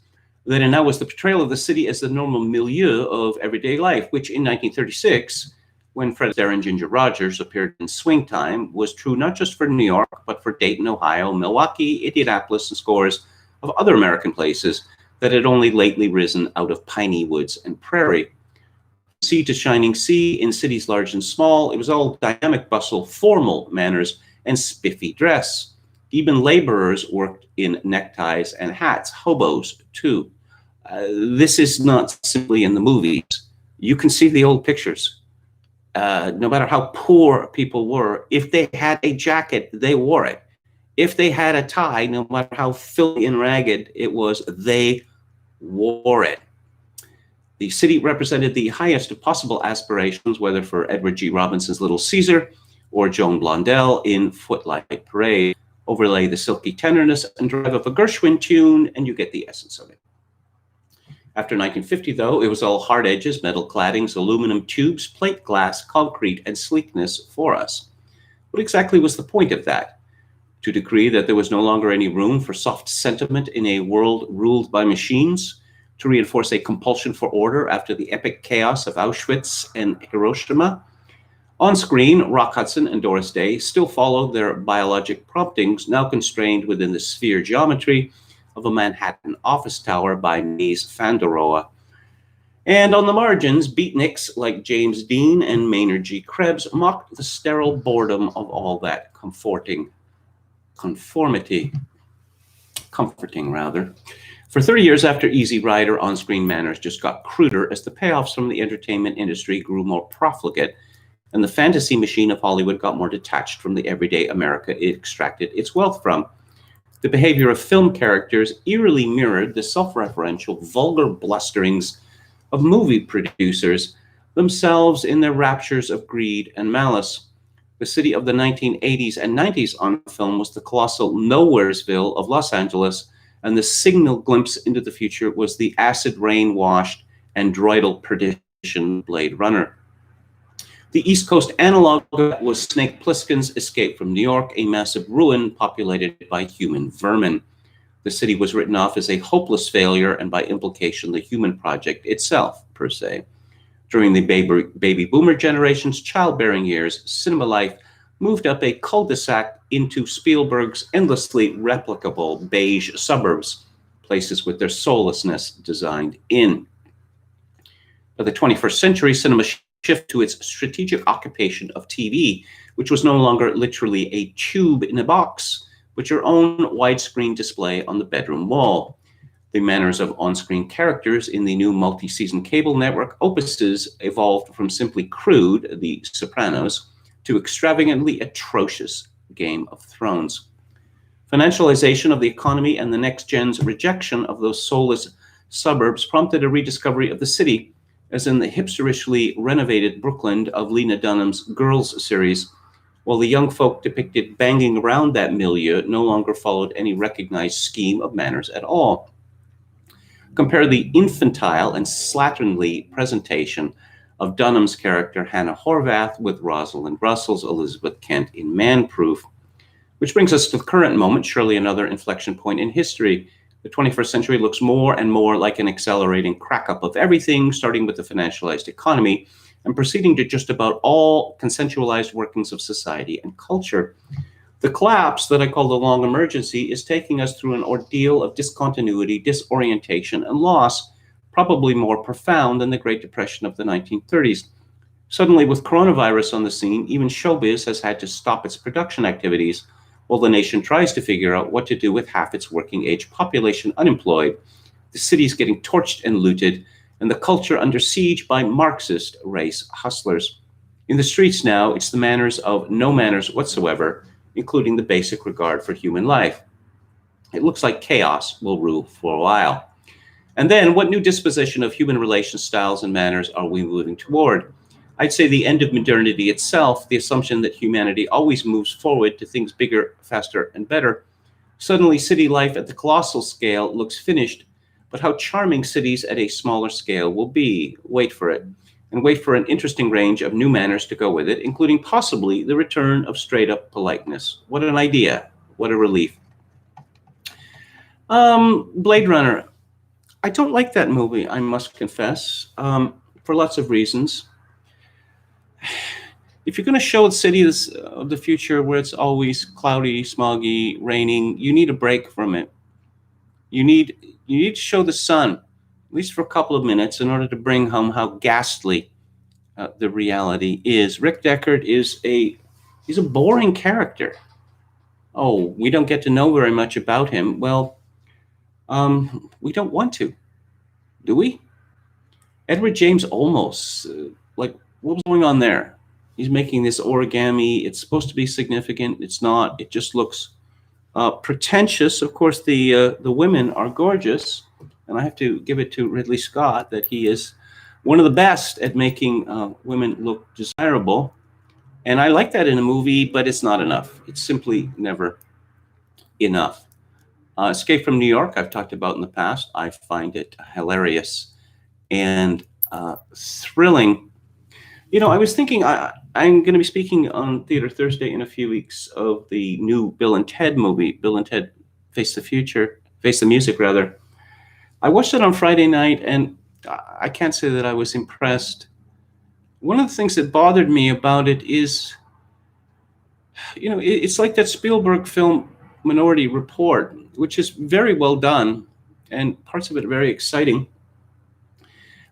that now was the portrayal of the city as the normal milieu of everyday life, which in 1936, when Fred Astaire and Ginger Rogers appeared in Swing Time, was true not just for New York, but for Dayton, Ohio, Milwaukee, Indianapolis, and scores of other American places that had only lately risen out of piney woods and prairie. Sea to shining sea, in cities large and small, it was all dynamic bustle, formal manners, and spiffy dress. Even laborers worked in neckties and hats, hobos too. This is not simply in the movies. You can see the old pictures. No matter how poor people were, if they had a jacket, they wore it. If they had a tie, no matter how filthy and ragged it was, they wore it. The city represented the highest of possible aspirations, whether for Edward G. Robinson's Little Caesar or Joan Blondell in Footlight Parade. Overlay the silky tenderness and drive of a Gershwin tune, and you get the essence of it. After 1950, though, it was all hard edges, metal claddings, aluminum tubes, plate glass, concrete, and sleekness for us. What exactly was the point of that? To decree that there was no longer any room for soft sentiment in a world ruled by machines? To reinforce a compulsion for order after the epic chaos of Auschwitz and Hiroshima? On screen, Rock Hudson and Doris Day still followed their biologic promptings, now constrained within the sphere geometry of a Manhattan office tower by Mies van der Rohe. And on the margins, beatniks like James Dean and Maynard G. Krebs mocked the sterile boredom of all that comforting. For 30 years after Easy Rider, on-screen manners just got cruder as the payoffs from the entertainment industry grew more profligate and the fantasy machine of Hollywood got more detached from the everyday America it extracted its wealth from. The behavior of film characters eerily mirrored the self-referential, vulgar blusterings of movie producers themselves in their raptures of greed and malice. The city of the 1980s and 90s on film was the colossal Nowheresville of Los Angeles, and the signal glimpse into the future was the acid rain-washed and droidal perdition Blade Runner. The East Coast analog was Snake Plissken's Escape from New York, a massive ruin populated by human vermin. The city was written off as a hopeless failure and by implication the human project itself, per se. During the baby boomer generation's childbearing years, cinema life moved up a cul-de-sac into Spielberg's endlessly replicable beige suburbs, places with their soullessness designed in. By the 21st century, cinema shift to its strategic occupation of TV, which was no longer literally a tube in a box, but your own widescreen display on the bedroom wall. The manners of on-screen characters in the new multi-season cable network opuses evolved from simply crude, The Sopranos, to extravagantly atrocious, Game of Thrones. Financialization of the economy and the next gen's rejection of those soulless suburbs prompted a rediscovery of the city, as in the hipsterishly renovated Brooklyn of Lena Dunham's Girls series, while the young folk depicted banging around that milieu no longer followed any recognized scheme of manners at all. Compare the infantile and slatternly presentation of Dunham's character Hannah Horvath with Rosalind Russell's Elizabeth Kent in Man Proof. Which brings us to the current moment, surely another inflection point in history. The 21st century looks more and more like an accelerating crack-up of everything, starting with the financialized economy and proceeding to just about all consensualized workings of society and culture. The collapse that I call the long emergency is taking us through an ordeal of discontinuity, disorientation, and loss, probably more profound than the Great Depression of the 1930s. Suddenly, with coronavirus on the scene, even showbiz has had to stop its production activities while the nation tries to figure out what to do with half its working-age population unemployed, the cities getting torched and looted, and the culture under siege by Marxist race hustlers. In the streets now, it's the manners of no manners whatsoever, including the basic regard for human life. It looks like chaos will rule for a while. And then, what new disposition of human relation styles and manners are we moving toward? I'd say the end of modernity itself, the assumption that humanity always moves forward to things bigger, faster, and better. Suddenly, city life at the colossal scale looks finished, but how charming cities at a smaller scale will be. Wait for it. And wait for an interesting range of new manners to go with it, including possibly the return of straight-up politeness. What an idea. What a relief. Blade Runner. I don't like that movie, I must confess, for lots of reasons. If you're going to show the city of the future where it's always cloudy, smoggy, raining, you need a break from it. You need to show the sun, at least for a couple of minutes, in order to bring home how ghastly the reality is. Rick Deckard is he's a boring character. Oh, we don't get to know very much about him. Well, we don't want to, do we? Edward James Olmos, what was going on there? He's making this origami. It's supposed to be significant. It's not. It just looks pretentious. Of course, the women are gorgeous, and I have to give it to Ridley Scott that he is one of the best at making women look desirable. And I like that in a movie, but it's not enough. It's simply never enough. Escape from New York, I've talked about in the past. I find it hilarious and thrilling. I was thinking I'm going to be speaking on Theater Thursday in a few weeks of the new Bill and Ted movie, Bill and Ted Face the Music, rather. I watched it on Friday night, and I can't say that I was impressed. One of the things that bothered me about it is, it's like that Spielberg film Minority Report, which is very well done, and parts of it are very exciting.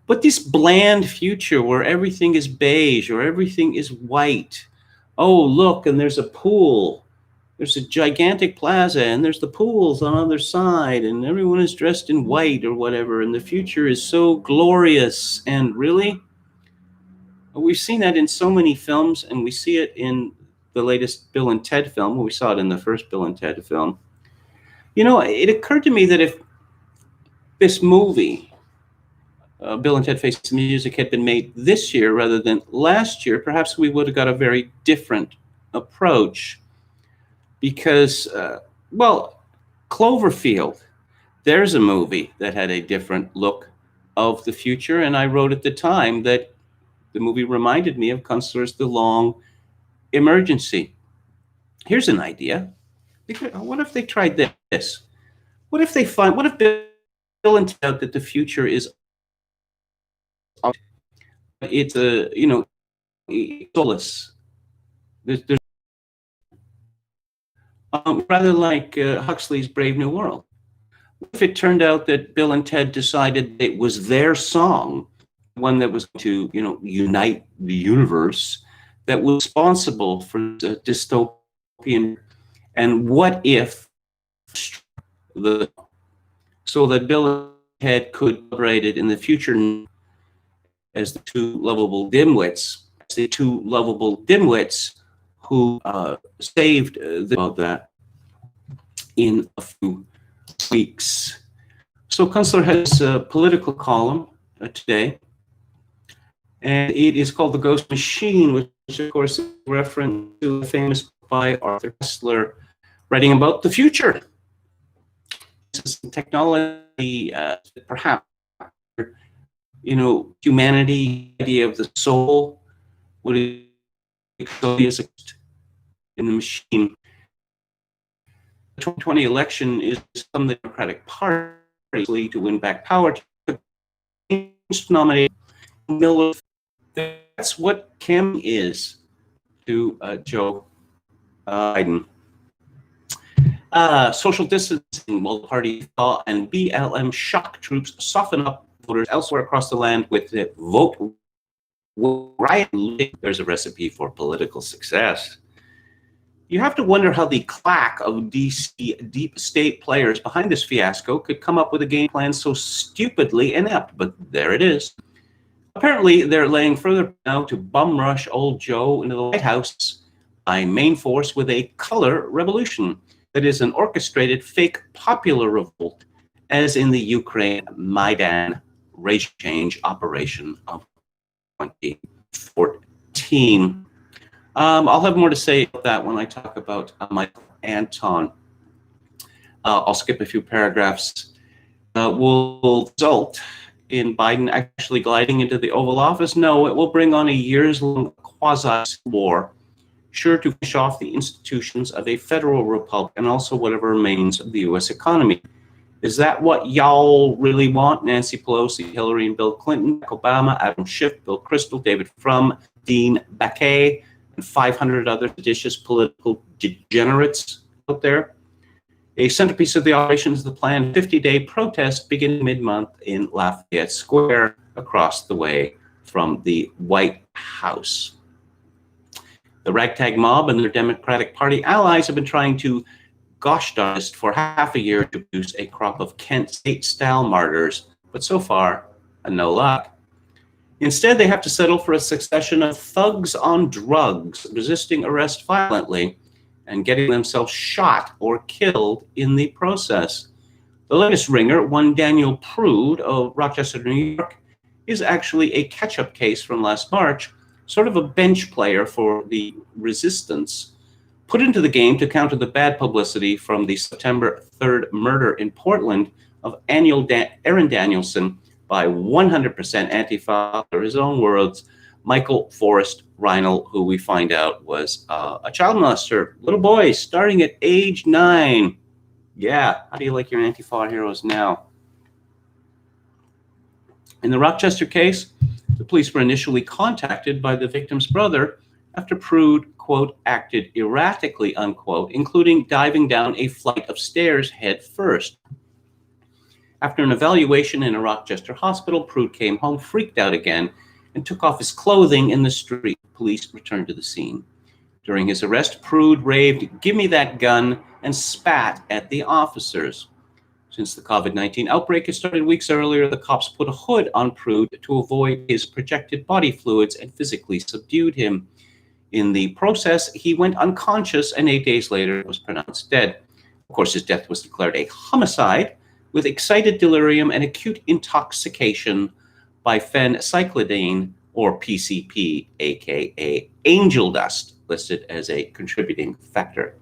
But this bland future where everything is beige or everything is white. Oh, look, and there's a pool. There's a gigantic plaza, and there's the pools on the other side, and everyone is dressed in white or whatever, and the future is so glorious. And really? We've seen that in so many films, and we see it in the latest Bill and Ted film. We saw it in the first Bill and Ted film. It occurred to me that if this movie, Bill and Ted Face the Music, had been made this year rather than last year, perhaps we would have got a very different approach. Because, Cloverfield, there's a movie that had a different look of the future, and I wrote at the time that the movie reminded me of Kunstler's The Long Emergency. Here's an idea. What if they tried this? What if Bill and Ted out that the future is soulless. There's rather like Huxley's Brave New World. What if it turned out that Bill and Ted decided it was their song, one that was to, unite the universe, that was responsible for the dystopian? And what if so that Bill and Ted could celebrate it in the future as the two lovable dimwits who saved about that in a few weeks. So Kunstler has a political column today, and it is called The Ghost Machine, which of course is a reference to the famous book by Arthur Koestler writing about the future. This is technology, perhaps, humanity, idea of the soul, would it in the machine? 2020 election is from the Democratic Party to win back power to nominate Miller. That's what Kim is to Joe Biden. Social distancing while the party thaw and BLM shock troops soften up voters elsewhere across the land with the vote riot. There's a recipe for political success. You have to wonder how the claque of DC deep state players behind this fiasco could come up with a game plan so stupidly inept, but there it is. Apparently, they're laying further now to bum rush old Joe into the White House by main force with a color revolution that is an orchestrated fake popular revolt, as in the Ukraine Maidan race change operation of 2014. I'll have more to say about that when I talk about Michael Anton. I'll skip a few paragraphs. Will result in Biden actually gliding into the Oval Office? No, it will bring on a years-long quasi-war, sure to finish off the institutions of a federal republic and also whatever remains of the U.S. economy. Is that what y'all really want? Nancy Pelosi, Hillary and Bill Clinton, Obama, Adam Schiff, Bill Kristol, David Frum, Dean Baquet, and 500 other seditious political degenerates out there? A centerpiece of the operation is the planned 50-day protest beginning mid-month in Lafayette Square across the way from the White House. The ragtag mob and their Democratic Party allies have been trying to gosh darn for half a year to produce a crop of Kent State-style martyrs, but so far, no luck. Instead, they have to settle for a succession of thugs on drugs, resisting arrest violently and getting themselves shot or killed in the process. The latest ringer, one Daniel Prude of Rochester, New York, is actually a catch-up case from last March, sort of a bench player for the resistance, put into the game to counter the bad publicity from the September 3rd murder in Portland of Aaron Danielson by 100% Antifa, or his own words, Michael Forrest Reinl, who we find out was a child molester, little boy, starting at age 9. Yeah, how do you like your Antifa heroes now? In the Rochester case, the police were initially contacted by the victim's brother after Prude, quote, acted erratically, unquote, including diving down a flight of stairs head first. After an evaluation in a Rochester hospital, Prude came home freaked out again and took off his clothing in the street. Police returned to the scene. During his arrest, Prude raved, "Give me that gun," and spat at the officers. Since the COVID-19 outbreak had started weeks earlier, the cops put a hood on Prude to avoid his projected body fluids and physically subdued him. In the process, he went unconscious and 8 days later was pronounced dead. Of course, his death was declared a homicide with excited delirium and acute intoxication by phencyclidine, or PCP, aka angel dust, listed as a contributing factor.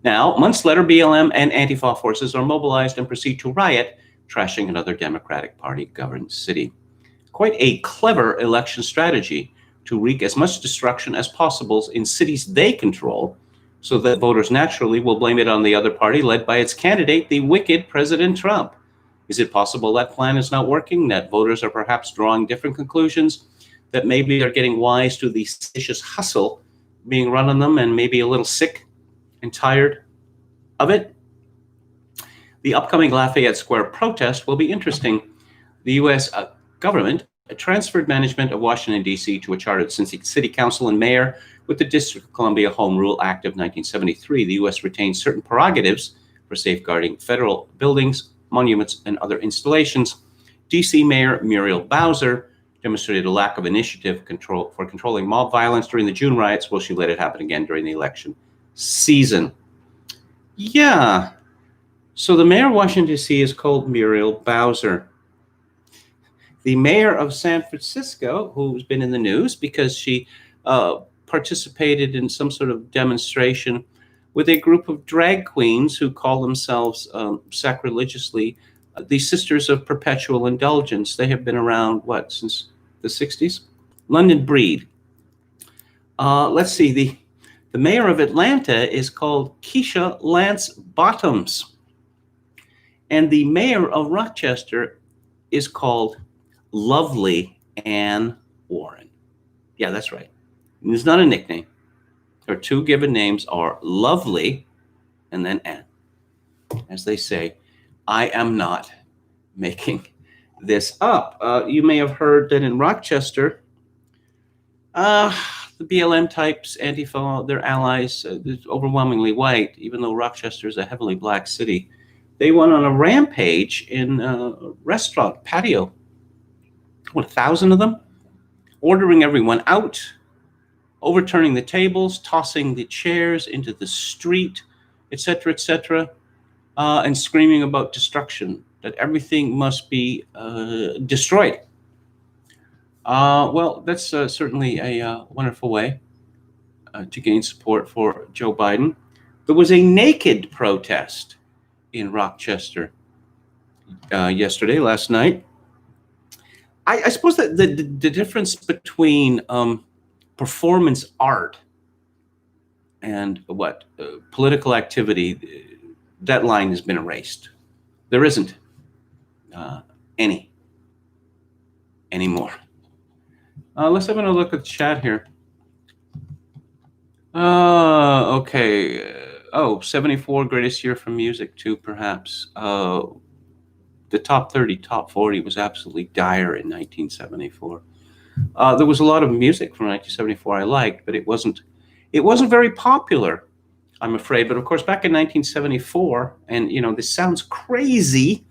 Now, months later, BLM and Antifa forces are mobilized and proceed to riot, trashing another Democratic Party-governed city. Quite a clever election strategy to wreak as much destruction as possible in cities they control, so that voters naturally will blame it on the other party led by its candidate, the wicked President Trump. Is it possible that plan is not working, that voters are perhaps drawing different conclusions, that maybe they're getting wise to the seditious hustle being run on them and maybe a little sick and tired of it? The upcoming Lafayette Square protest will be interesting. The U.S. government transferred management of Washington, D.C. to a chartered city council and mayor with the District of Columbia Home Rule Act of 1973. The U.S. retained certain prerogatives for safeguarding federal buildings, monuments, and other installations. D.C. Mayor Muriel Bowser demonstrated a lack of initiative for controlling mob violence during the June riots. Well, she let it happen again during the election season. Yeah. So the mayor of Washington, D.C. is called Muriel Bowser. The mayor of San Francisco, who's been in the news because she participated in some sort of demonstration with a group of drag queens who call themselves sacrilegiously the Sisters of Perpetual Indulgence. They have been around, since the 60s? London Breed. Let's see, The mayor of Atlanta is called Keisha Lance Bottoms. And the mayor of Rochester is called Lovely Ann Warren. Yeah, that's right. It's not a nickname. Her two given names are Lovely and then Ann. As they say, I am not making this up. You may have heard that in Rochester, the BLM types, Antifa, their allies, overwhelmingly white, even though Rochester is a heavily black city. They went on a rampage in a restaurant patio. 1,000 of them, ordering everyone out, overturning the tables, tossing the chairs into the street, etc., and screaming about destruction, that everything must be destroyed. Well, that's certainly a wonderful way to gain support for Joe Biden. There was a naked protest in Rochester last night. I suppose that the difference between performance art and political activity, that line has been erased. There isn't any anymore. Let's have a look at the chat here. Okay. 74 greatest year for music too, perhaps. The top 30, top 40 was absolutely dire in 1974. There was a lot of music from 1974 I liked, but it wasn't very popular, I'm afraid. But of course, back in 1974, and this sounds crazy,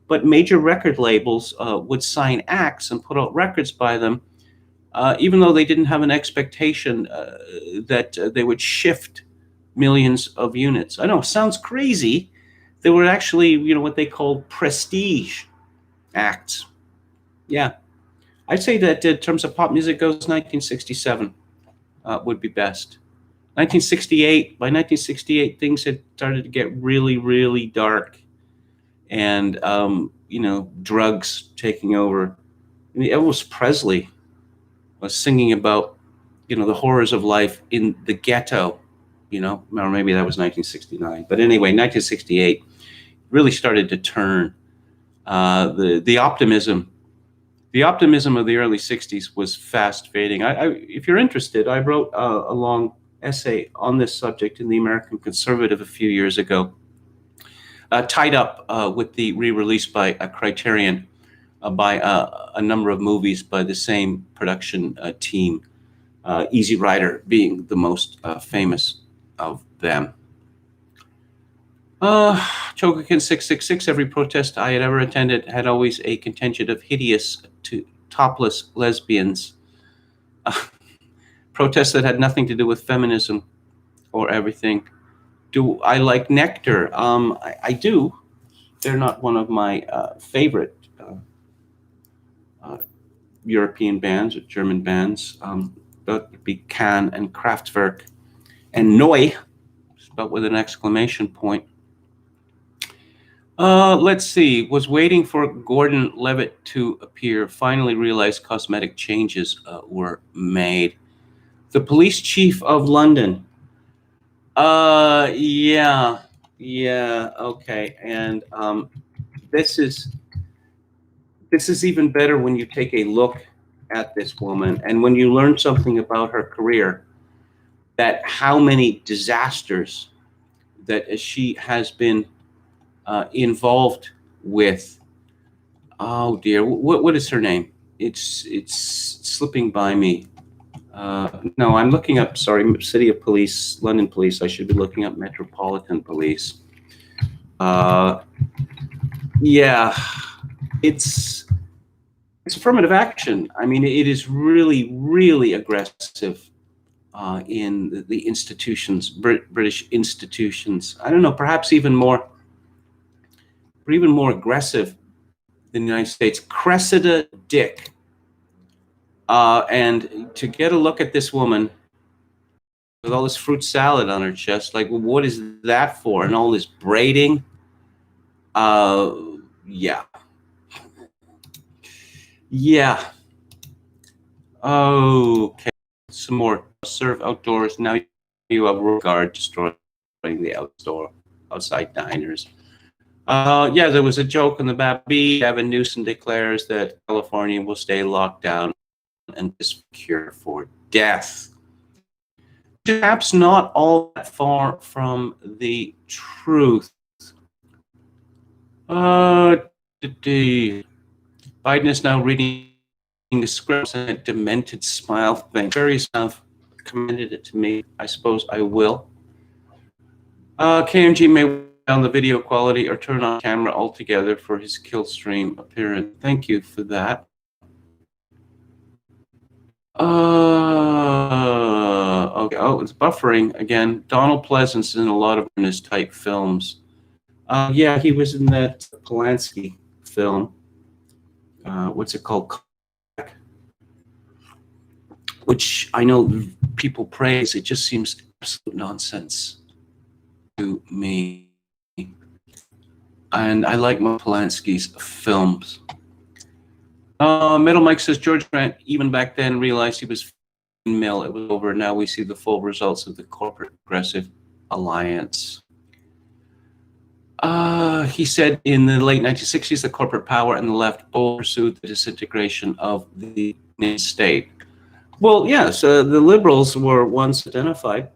but major record labels would sign acts and put out records by them, even though they didn't have an expectation that they would shift millions of units. I know, it sounds crazy. They were actually, what they called prestige acts. Yeah. I'd say that in terms of pop music goes, 1967 would be best. 1968, by 1968, things had started to get really, really dark. And, drugs taking over. I mean, Elvis Presley was singing about, the horrors of life in the ghetto, or maybe that was 1969. But anyway, 1968 really started to turn. The optimism of the early 60s was fast fading. If you're interested, I wrote a long essay on this subject in the American Conservative a few years ago, tied up with the re-release by Criterion by a number of movies by the same production team, Easy Rider being the most famous of them. Chogokin 666, every protest I had ever attended had always a contingent of hideous to topless lesbians. Protests that had nothing to do with feminism or everything. Do I like Nectar? I do. They're not one of my favorite European bands or German bands. That would be Can and Kraftwerk and Neu, spelled with an exclamation point. Let's see. Was waiting for Gordon Levitt to appear. Finally realized cosmetic changes were made. The police chief of London. Yeah, okay. And this is even better when you take a look at this woman and when you learn something about her career, that how many disasters that she has been involved with. Oh dear, what is her name? It's slipping by me. No, I'm looking up, sorry, City of Police, London Police. I should be looking up Metropolitan Police. Yeah, it's affirmative action. I mean, it is really, really aggressive in the institutions, British institutions. I don't know, perhaps even more aggressive than the United States. Cressida Dick. And to get a look at this woman with all this fruit salad on her chest, like, what is that for? And all this braiding. Yeah. Okay. Some more. Serve outdoors. Now you a guard destroying the outside diners. Yeah, there was a joke in the Battalion. Gavin Newsom declares that California will stay locked down and is cured for death. Perhaps not all that far from the truth. Biden is now reading the script and a demented smile thing. Various have commended it to me. I suppose I will. KMG may down the video quality or turn on camera altogether for his kill stream appearance. Thank you for that. Okay. Oh, it's buffering again. Donald Pleasance is in a lot of his type films. Yeah, he was in that Polanski film. What's it called? Which I know people praise. It just seems absolute nonsense to me. And I like Polanski's films. Metal Mike says George Grant, even back then, realized he was mill. It was over. Now we see the full results of the corporate progressive alliance. He said in the late 1960s, the corporate power and the left both pursued the disintegration of the state. Well, yes, the Liberals were once identified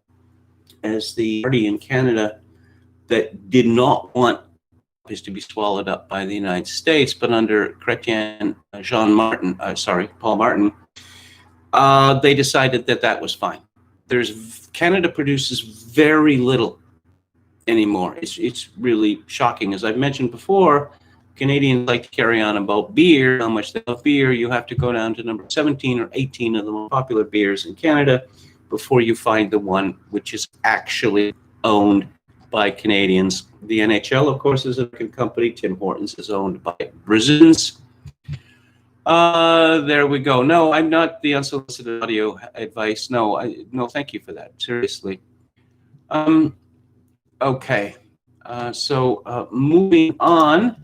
as the party in Canada that did not want is to be swallowed up by the United States, but under Chrétien Paul Martin, they decided that that was fine. Canada produces very little anymore. It's really shocking. As I've mentioned before, Canadians like to carry on about beer, how much they love beer. You have to go down to number 17 or 18 of the most popular beers in Canada before you find the one which is actually owned by Canadians. The NHL, of course, is a good company. Tim Hortons is owned by Resigns. There we go. No, I'm not the unsolicited audio advice. No, thank you for that. Seriously. Okay. So moving on.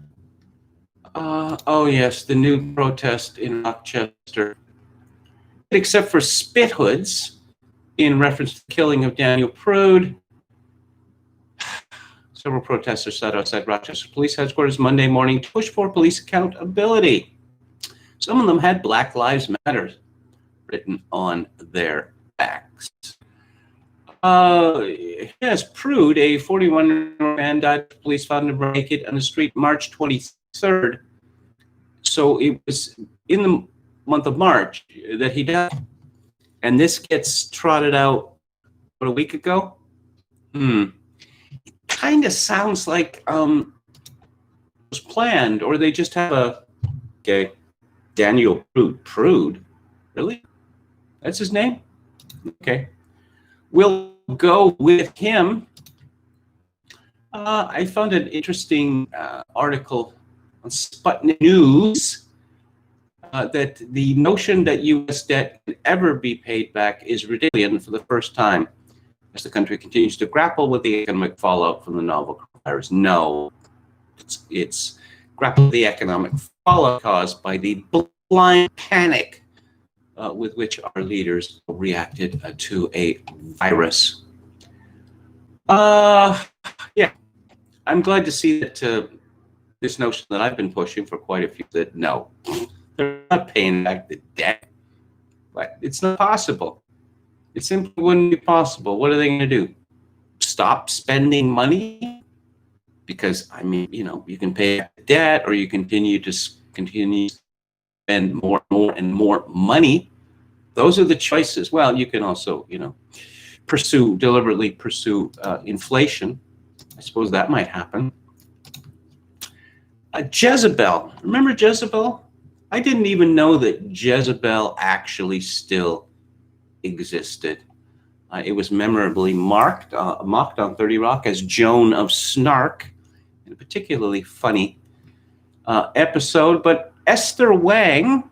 Oh yes, the new protest in Rochester. Except for spit hoods, in reference to the killing of Daniel Prude. Several protesters sat outside Rochester Police Headquarters Monday morning to push for police accountability. Some of them had Black Lives Matter written on their backs. Yes, Prude, a 41-year-old man, died. Police found him naked on the street March 23rd. So it was in the month of March that he died. And this gets trotted out, what, a week ago? Kind of sounds like it was planned, or they just have Daniel Prude. Really? That's his name? Okay. We'll go with him. I found an interesting article on Sputnik News that the notion that U.S. debt can ever be paid back is ridiculous for the first time as the country continues to grapple with the economic fallout from the novel coronavirus. No, it's grapple with the economic fallout caused by the blind panic with which our leaders reacted to a virus. Yeah, I'm glad to see that this notion that I've been pushing for quite a few, that no, they're not paying back the debt. But it's not possible. It simply wouldn't be possible. What are they going to do? Stop spending money? Because, I mean, you can pay back the debt, or you continue to spend more and more money. Those are the choices. Well, you can also, deliberately pursue inflation. I suppose that might happen. Jezebel. Remember Jezebel? I didn't even know that Jezebel actually still existed. It was memorably mocked on 30 Rock as Joan of Snark, in a particularly funny episode. But Esther Wang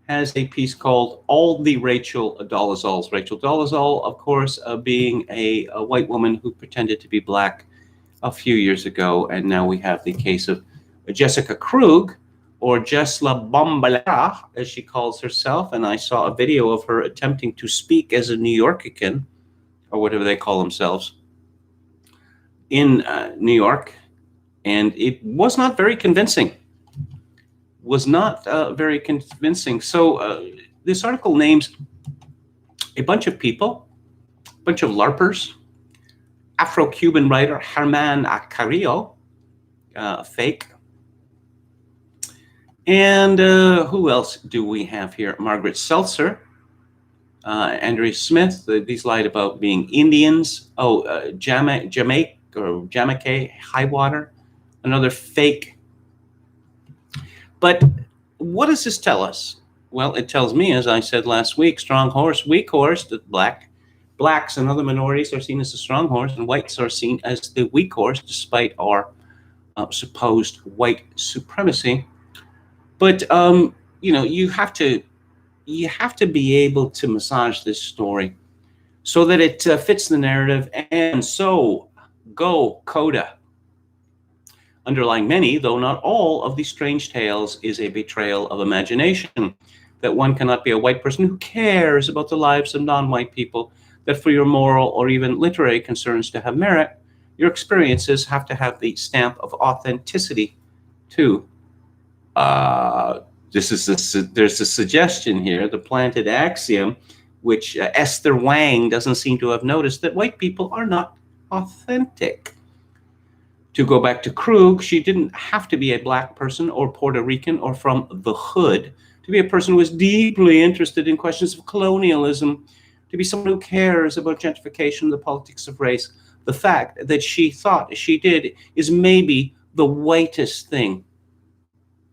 has a piece called All the Rachel Dolezals. Rachel Dolezal, of course, being a white woman who pretended to be black a few years ago. And now we have the case of Jessica Krug, or Jess La Bombalera, as she calls herself. And I saw a video of her attempting to speak as a New Yorkican or whatever they call themselves, in New York, and it was not very convincing. So this article names a bunch of people, a bunch of LARPers, Afro-Cuban writer Germán Carrillo, fake. And who else do we have here? Margaret Seltzer, Andrew Smith. These lied about being Indians. Oh, Jamaica Highwater, another fake. But what does this tell us? Well, it tells me, as I said last week, strong horse, weak horse, that blacks and other minorities are seen as the strong horse, and whites are seen as the weak horse, despite our supposed white supremacy. But you have to be able to massage this story so that it fits the narrative. And so, go Coda. Underlying many, though not all, of these strange tales is a betrayal of imagination, that one cannot be a white person who cares about the lives of non-white people, that for your moral or even literary concerns to have merit, your experiences have to have the stamp of authenticity too. There's a suggestion here, the planted axiom, which Esther Wang doesn't seem to have noticed, that white people are not authentic. To go back to Krug, she didn't have to be a black person or Puerto Rican or from the hood to be a person who is deeply interested in questions of colonialism, to be someone who cares about gentrification, the politics of race. The fact that she thought she did is maybe the whitest thing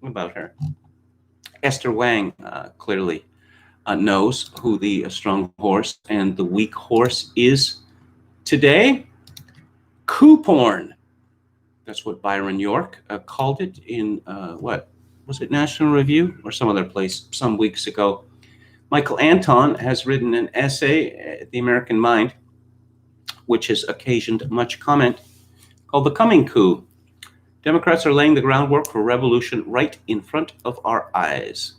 about her. Esther Wang clearly knows who the strong horse and the weak horse is today. Coup porn. That's what Byron York called it in, what was it, National Review or some other place some weeks ago. Michael Anton has written an essay, The American Mind, which has occasioned much comment, called The Coming Coup. Democrats are laying the groundwork for revolution right in front of our eyes.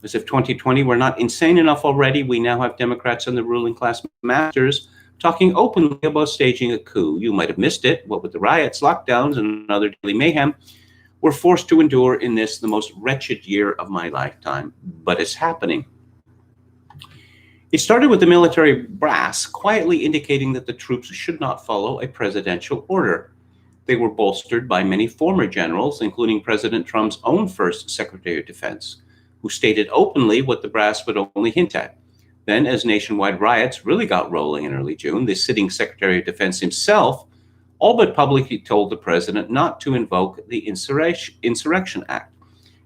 As if 2020 were not insane enough already, we now have Democrats and the ruling class masters talking openly about staging a coup. You might have missed it. What with the riots, lockdowns, and other daily mayhem, we're forced to endure in this, the most wretched year of my lifetime. But it's happening. It started with the military brass quietly indicating that the troops should not follow a presidential order. They were bolstered by many former generals, including President Trump's own first Secretary of Defense, who stated openly what the brass would only hint at. Then, as nationwide riots really got rolling in early June, the sitting Secretary of Defense himself all but publicly told the president not to invoke the Insurrection Act.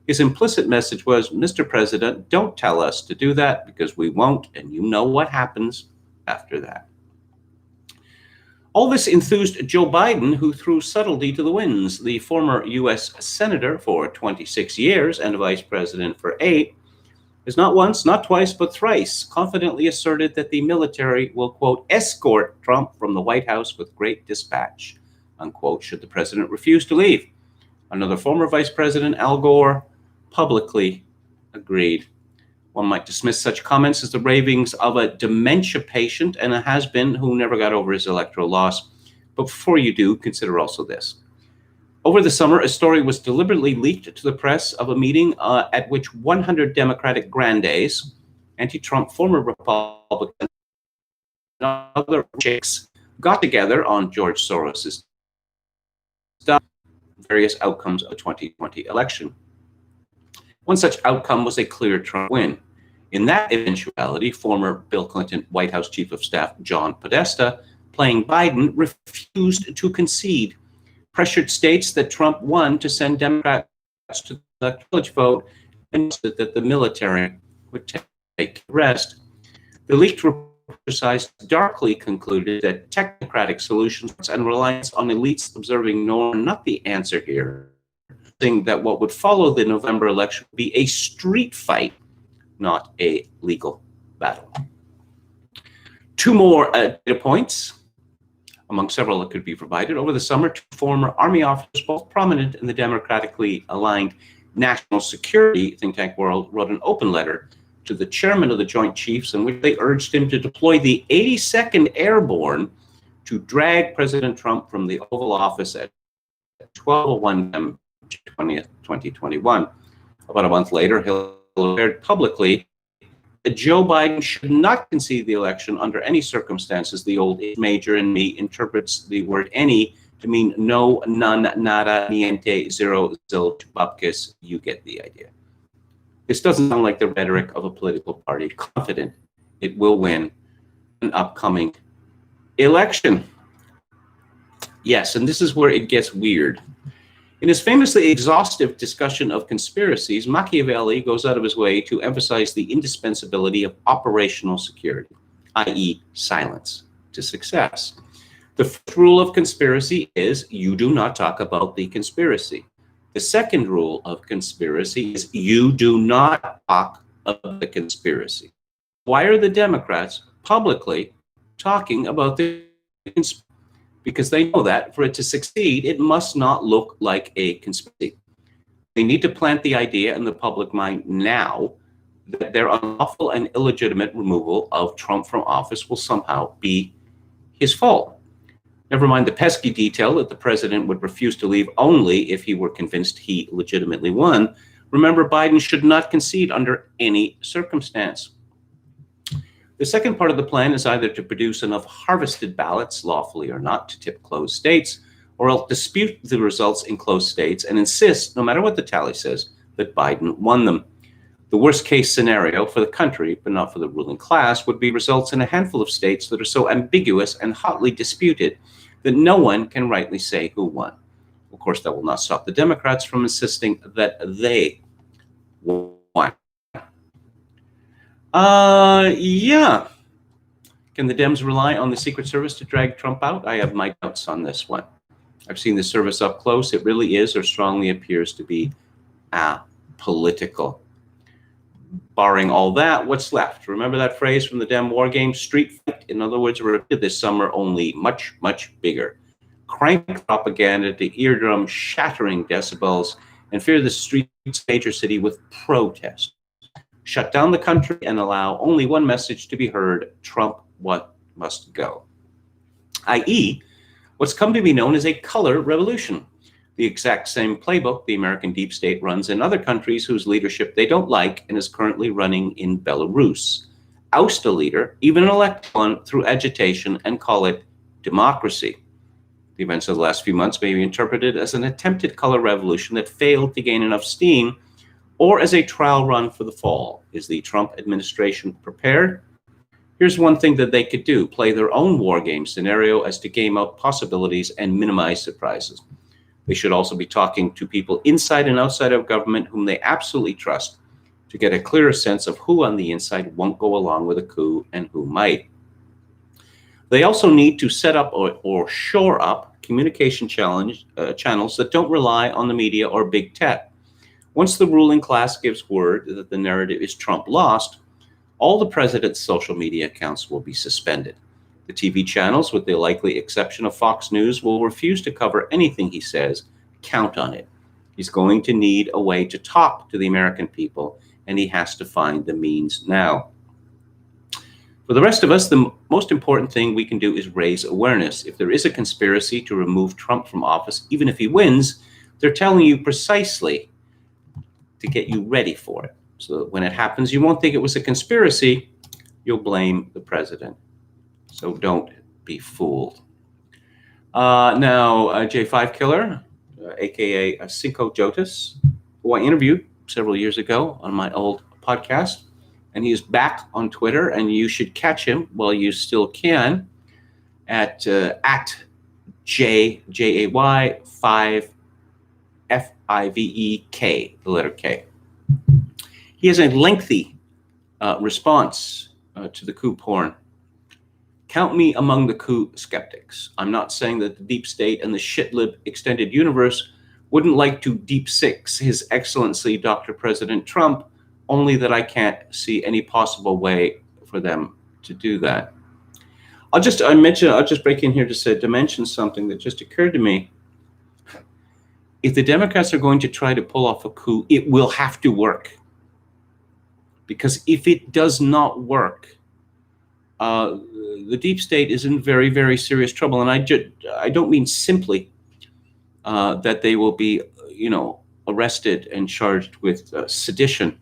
His implicit message was, Mr. President, don't tell us to do that because we won't, and you know what happens after that. All this enthused Joe Biden, who threw subtlety to the winds. The former U.S. Senator for 26 years and Vice President for 8, has not once, not twice, but thrice confidently asserted that the military will, quote, escort Trump from the White House with great dispatch, unquote, should the president refuse to leave. Another former Vice President, Al Gore, publicly agreed. One might dismiss such comments as the ravings of a dementia patient and a has-been who never got over his electoral loss. But before you do, consider also this. Over the summer, a story was deliberately leaked to the press of a meeting at which 100 Democratic grandees, anti-Trump former Republicans, and other chicks got together on George Soros's various outcomes of the 2020 election. One such outcome was a clear Trump win. In that eventuality, former Bill Clinton White House Chief of Staff John Podesta, playing Biden, refused to concede, pressured states that Trump won to send Democrats to the college vote, and that the military would take the rest. The leaked report darkly concluded that technocratic solutions and reliance on elites observing norm not the answer here, saying that what would follow the November election would be a street fight, not a legal battle. Two more data points, among several that could be provided. Over the summer, two former Army officers, both prominent in the democratically aligned national security think tank world, wrote an open letter to the chairman of the Joint Chiefs in which they urged him to deploy the 82nd Airborne to drag President Trump from the Oval Office at 12:01 p.m. 20th, 2021. About a month later, Hillary declared publicly that Joe Biden should not concede the election under any circumstances. The old major in me interprets the word any to mean no, none, nada, niente, zero, zilch, bupkis. You get the idea. This doesn't sound like the rhetoric of a political party confident it will win an upcoming election. Yes, and this is where it gets weird. In his famously exhaustive discussion of conspiracies, Machiavelli goes out of his way to emphasize the indispensability of operational security, i.e., silence, to success. The first rule of conspiracy is you do not talk about the conspiracy. The second rule of conspiracy is you do not talk about the conspiracy. Why are the Democrats publicly talking about the conspiracy? Because they know that for it to succeed, it must not look like a conspiracy. They need to plant the idea in the public mind now that their unlawful and illegitimate removal of Trump from office will somehow be his fault. Never mind the pesky detail that the president would refuse to leave only if he were convinced he legitimately won. Remember, Biden should not concede under any circumstance. The second part of the plan is either to produce enough harvested ballots, lawfully or not, to tip closed states, or else dispute the results in closed states and insist, no matter what the tally says, that Biden won them. The worst case scenario for the country, but not for the ruling class, would be results in a handful of states that are so ambiguous and hotly disputed that no one can rightly say who won. Of course, that will not stop the Democrats from insisting that they won. Yeah. Can the Dems rely on the Secret Service to drag Trump out? I have my doubts on this one. I've seen the service up close. It really is, or strongly appears to be, apolitical. Barring all that, what's left? Remember that phrase from the Dem war game? Street fight. In other words, we're repeated this summer, only much, much bigger. Crank propaganda to eardrum shattering decibels and fill the streets of a major city with protest. Shut down the country and allow only one message to be heard: Trump, what must go? i.e., what's come to be known as a color revolution. The exact same playbook the American deep state runs in other countries whose leadership they don't like and is currently running in Belarus. Oust a leader, even elect one, through agitation and call it democracy. The events of the last few months may be interpreted as an attempted color revolution that failed to gain enough steam, or as a trial run for the fall. Is the Trump administration prepared? Here's one thing that they could do: play their own war game scenario as to game out possibilities and minimize surprises. They should also be talking to people inside and outside of government whom they absolutely trust to get a clearer sense of who on the inside won't go along with a coup and who might. They also need to set up or shore up communication channels that don't rely on the media or big tech. Once the ruling class gives word that the narrative is Trump lost, all the president's social media accounts will be suspended. The TV channels, with the likely exception of Fox News, will refuse to cover anything he says. Count on it. He's going to need a way to talk to the American people, and he has to find the means now. For the rest of us, the most important thing we can do is raise awareness. If there is a conspiracy to remove Trump from office, even if he wins, they're telling you precisely to get you ready for it. So that when it happens, you won't think it was a conspiracy. You'll blame the president. So don't be fooled. Now, J5 Killer, a.k.a. Cinco Jotas, who I interviewed several years ago on my old podcast, and he is back on Twitter, and you should catch him while you still can at JAY 5 FIVEK, the letter K. He has a lengthy response to the coup porn. Count me among the coup skeptics. I'm not saying that the deep state and the shitlib extended universe wouldn't like to deep six His Excellency Dr. President Trump, only that I can't see any possible way for them to do that. I'll just break in here to mention something that just occurred to me. If the Democrats are going to try to pull off a coup, it will have to work. Because if it does not work, the deep state is in very, very serious trouble. And I don't mean simply that they will be, arrested and charged with sedition,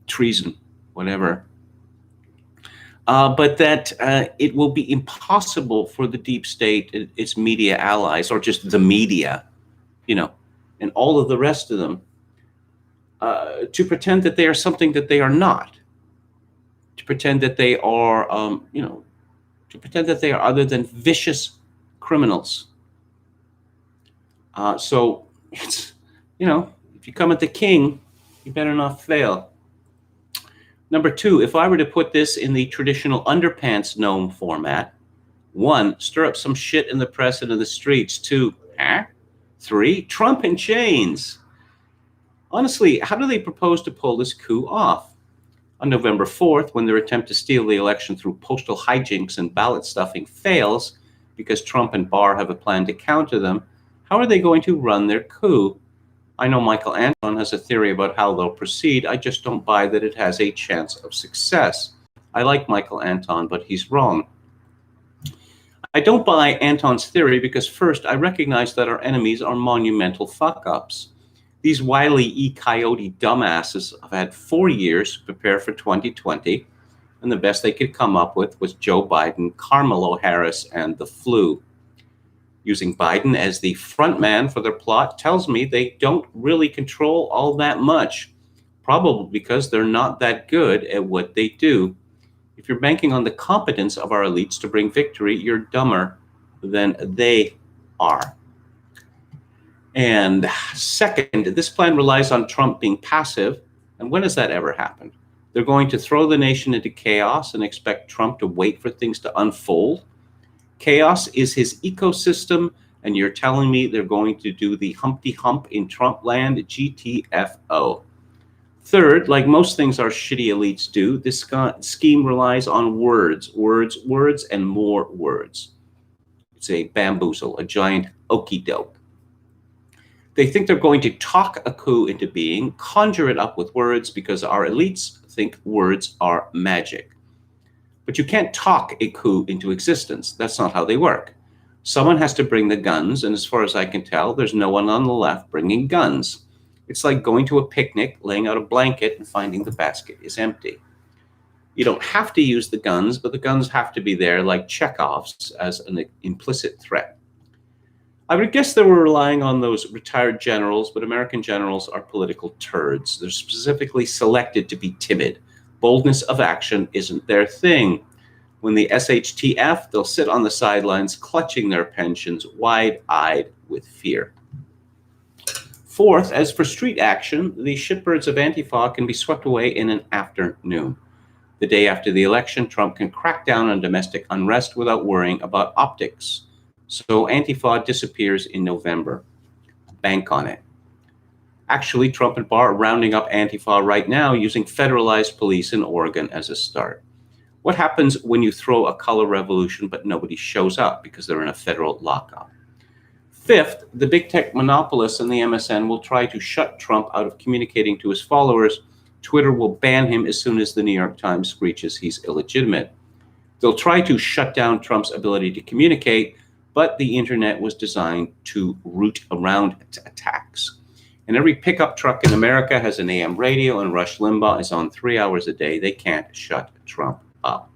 treason, whatever. But that it will be impossible for the deep state, its media allies, or just the media, and all of the rest of them, to pretend that they are something that they are not, to pretend that they are, to pretend that they are other than vicious criminals. So it's, if you come at the king, you better not fail. Number two, if I were to put this in the traditional underpants gnome format: 1, stir up some shit in the press and in the streets. 2, 3, Trump in chains. Honestly, how do they propose to pull this coup off? On November 4th, when their attempt to steal the election through postal hijinks and ballot stuffing fails because Trump and Barr have a plan to counter them, how are they going to run their coup? I know Michael Anton has a theory about how they'll proceed. I just don't buy that it has a chance of success. I like Michael Anton, but he's wrong. I don't buy Anton's theory because, first, I recognize that our enemies are monumental fuck-ups. These wily e-coyote dumbasses have had 4 years to prepare for 2020, and the best they could come up with was Joe Biden, Kamala Harris, and the flu. Using Biden as the front man for their plot tells me they don't really control all that much, probably because they're not that good at what they do. If you're banking on the competence of our elites to bring victory, you're dumber than they are. And second, this plan relies on Trump being passive. And when has that ever happened? They're going to throw the nation into chaos and expect Trump to wait for things to unfold. Chaos is his ecosystem, and you're telling me they're going to do the Humpty Hump in Trump land? GTFO. Third, like most things our shitty elites do, this scheme relies on words, and more words. It's a bamboozle, a giant okie doke. They think they're going to talk a coup into being, conjure it up with words, because our elites think words are magic. But you can't talk a coup into existence. That's not how they work. Someone has to bring the guns, and as far as I can tell, there's no one on the left bringing guns. It's like going to a picnic, laying out a blanket, and finding the basket is empty. You don't have to use the guns, but the guns have to be there like Chekhov's as an implicit threat. I would guess they were relying on those retired generals, but American generals are political turds. They're specifically selected to be timid. Boldness of action isn't their thing. When the SHTF, they'll sit on the sidelines clutching their pensions, wide-eyed with fear. Fourth, as for street action, the shitbirds of Antifa can be swept away in an afternoon. The day after the election, Trump can crack down on domestic unrest without worrying about optics. So Antifa disappears in November. Bank on it. Actually, Trump and Barr are rounding up Antifa right now using federalized police in Oregon as a start. What happens when you throw a color revolution but nobody shows up because they're in a federal lockup? Fifth, the big tech monopolists and the MSN will try to shut Trump out of communicating to his followers. Twitter will ban him as soon as the New York Times screeches he's illegitimate. They'll try to shut down Trump's ability to communicate, but the internet was designed to root around attacks. And every pickup truck in America has an AM radio, and Rush Limbaugh is on 3 hours a day. They can't shut Trump up.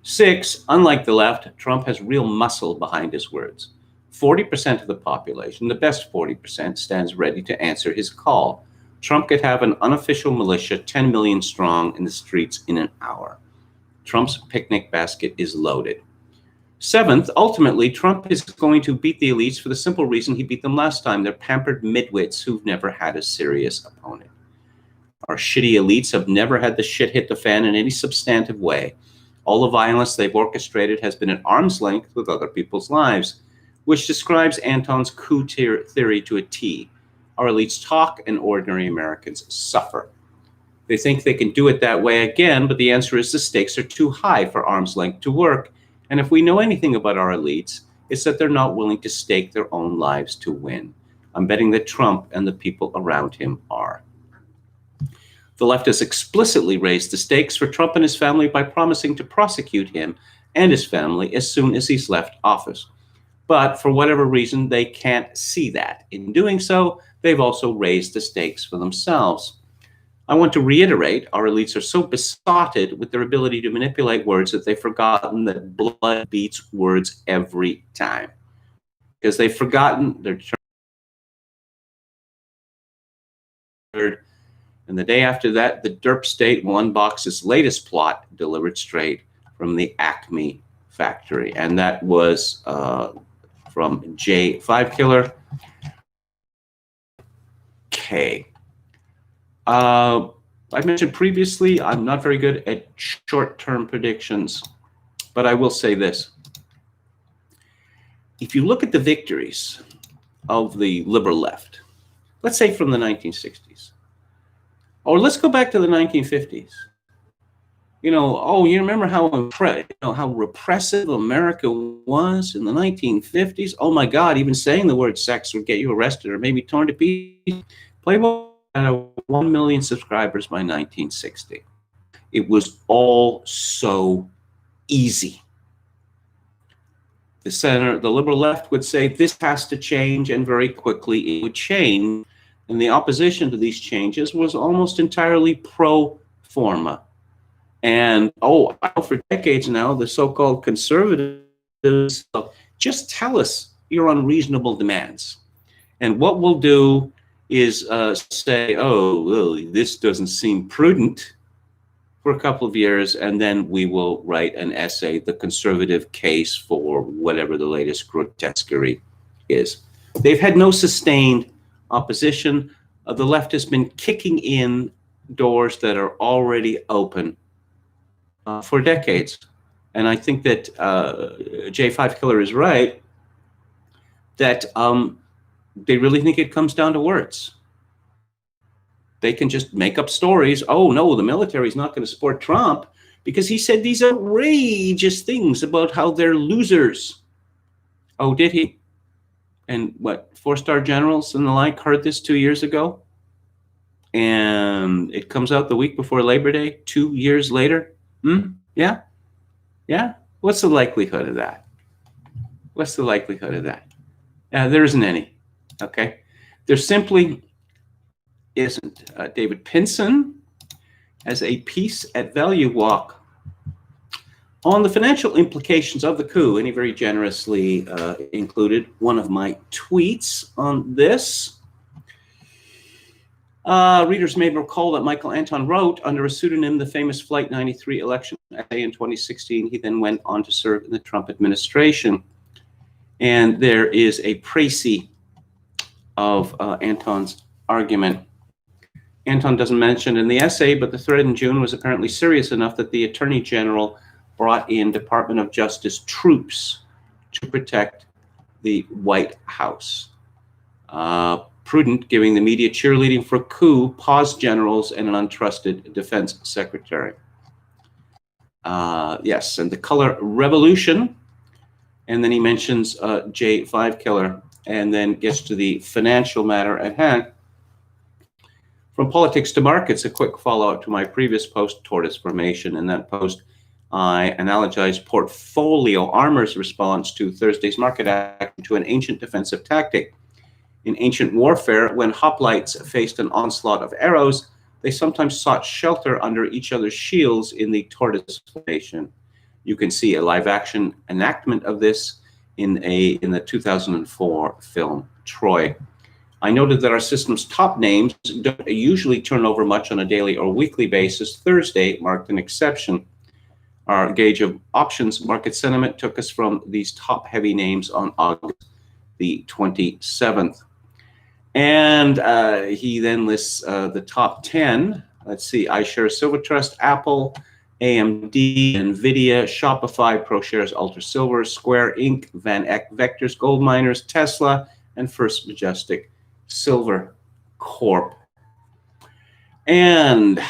6, unlike the left, Trump has real muscle behind his words. 40% of the population, the best 40%, stands ready to answer his call. Trump could have an unofficial militia 10 million strong in the streets in an hour. Trump's picnic basket is loaded. 7th, ultimately, Trump is going to beat the elites for the simple reason he beat them last time. They're pampered midwits who've never had a serious opponent. Our shitty elites have never had the shit hit the fan in any substantive way. All the violence they've orchestrated has been at arm's length with other people's lives, which describes Anton's coup theory to a T. Our elites talk and ordinary Americans suffer. They think they can do it that way again, but the answer is the stakes are too high for arm's length to work. And if we know anything about our elites, it's that they're not willing to stake their own lives to win. I'm betting that Trump and the people around him are. The left has explicitly raised the stakes for Trump and his family by promising to prosecute him and his family as soon as he's left office. But for whatever reason, they can't see that. In doing so, they've also raised the stakes for themselves. I want to reiterate, our elites are so besotted with their ability to manipulate words that they've forgotten that blood beats words every time. Because they've forgotten their third. And the day after that, the derp state will unbox its latest plot, delivered straight from the Acme factory. And that was from J5 Killer. Okay. I mentioned previously, I'm not very good at short-term predictions, but I will say this. If you look at the victories of the liberal left, let's say from the 1960s, or let's go back to the 1950s. You remember how repressive America was in the 1950s? Oh my God, even saying the word sex would get you arrested or maybe torn to pieces. Playboy had 1 million subscribers by 1960. It was all so easy. The liberal left would say this has to change, and very quickly it would change. And the opposition to these changes was almost entirely pro forma. And for decades now, the so-called conservatives just tell us your unreasonable demands. And what we'll do is say, well, this doesn't seem prudent, for a couple of years, and then we will write an essay, The Conservative Case for whatever the latest grotesquerie is. They've had no sustained opposition. The left has been kicking in doors that are already open for decades. And I think that J5 Killer is right, that they really think it comes down to words. They can just make up stories. Oh, no, the military is not going to support Trump because he said these outrageous things about how they're losers. Oh, did he? And what, 4-star generals and the like heard this 2 years ago? And it comes out the week before Labor Day, 2 years later? Yeah? Yeah? What's the likelihood of that? What's the likelihood of that? There isn't any, okay? There simply isn't. David Pinson has a piece at Value Walk on the financial implications of the coup, and he very generously included one of my tweets on this. Readers may recall that Michael Anton wrote under a pseudonym the famous Flight 93 election essay in 2016. He then went on to serve in the Trump administration. And there is a précis of Anton's argument. Anton doesn't mention in the essay, but the threat in June was apparently serious enough that the Attorney General brought in Department of Justice troops to protect the White House. Prudent, giving the media cheerleading for a coup, paused generals, and an untrusted defense secretary. Yes, and the color revolution. And then he mentions J5 Killer, and then gets to the financial matter at hand. From politics to markets, a quick follow-up to my previous post, Tortoise Formation. In that post, I analogized Portfolio Armor's response to Thursday's market action to an ancient defensive tactic. In ancient warfare, when hoplites faced an onslaught of arrows, they sometimes sought shelter under each other's shields in the Tortoise Formation. You can see a live-action enactment of this in the 2004 film Troy. I noted that our system's top names don't usually turn over much on a daily or weekly basis. Thursday marked an exception. Our gauge of options market sentiment took us from these top-heavy names on August the 27th. And he then lists the top 10. Let's see, iShares, Silver Trust, Apple, AMD, NVIDIA, Shopify, ProShares, Ultra Silver, Square Inc., Van Eck Vectors, Gold Miners, Tesla, and First Majestic Silver Corp. And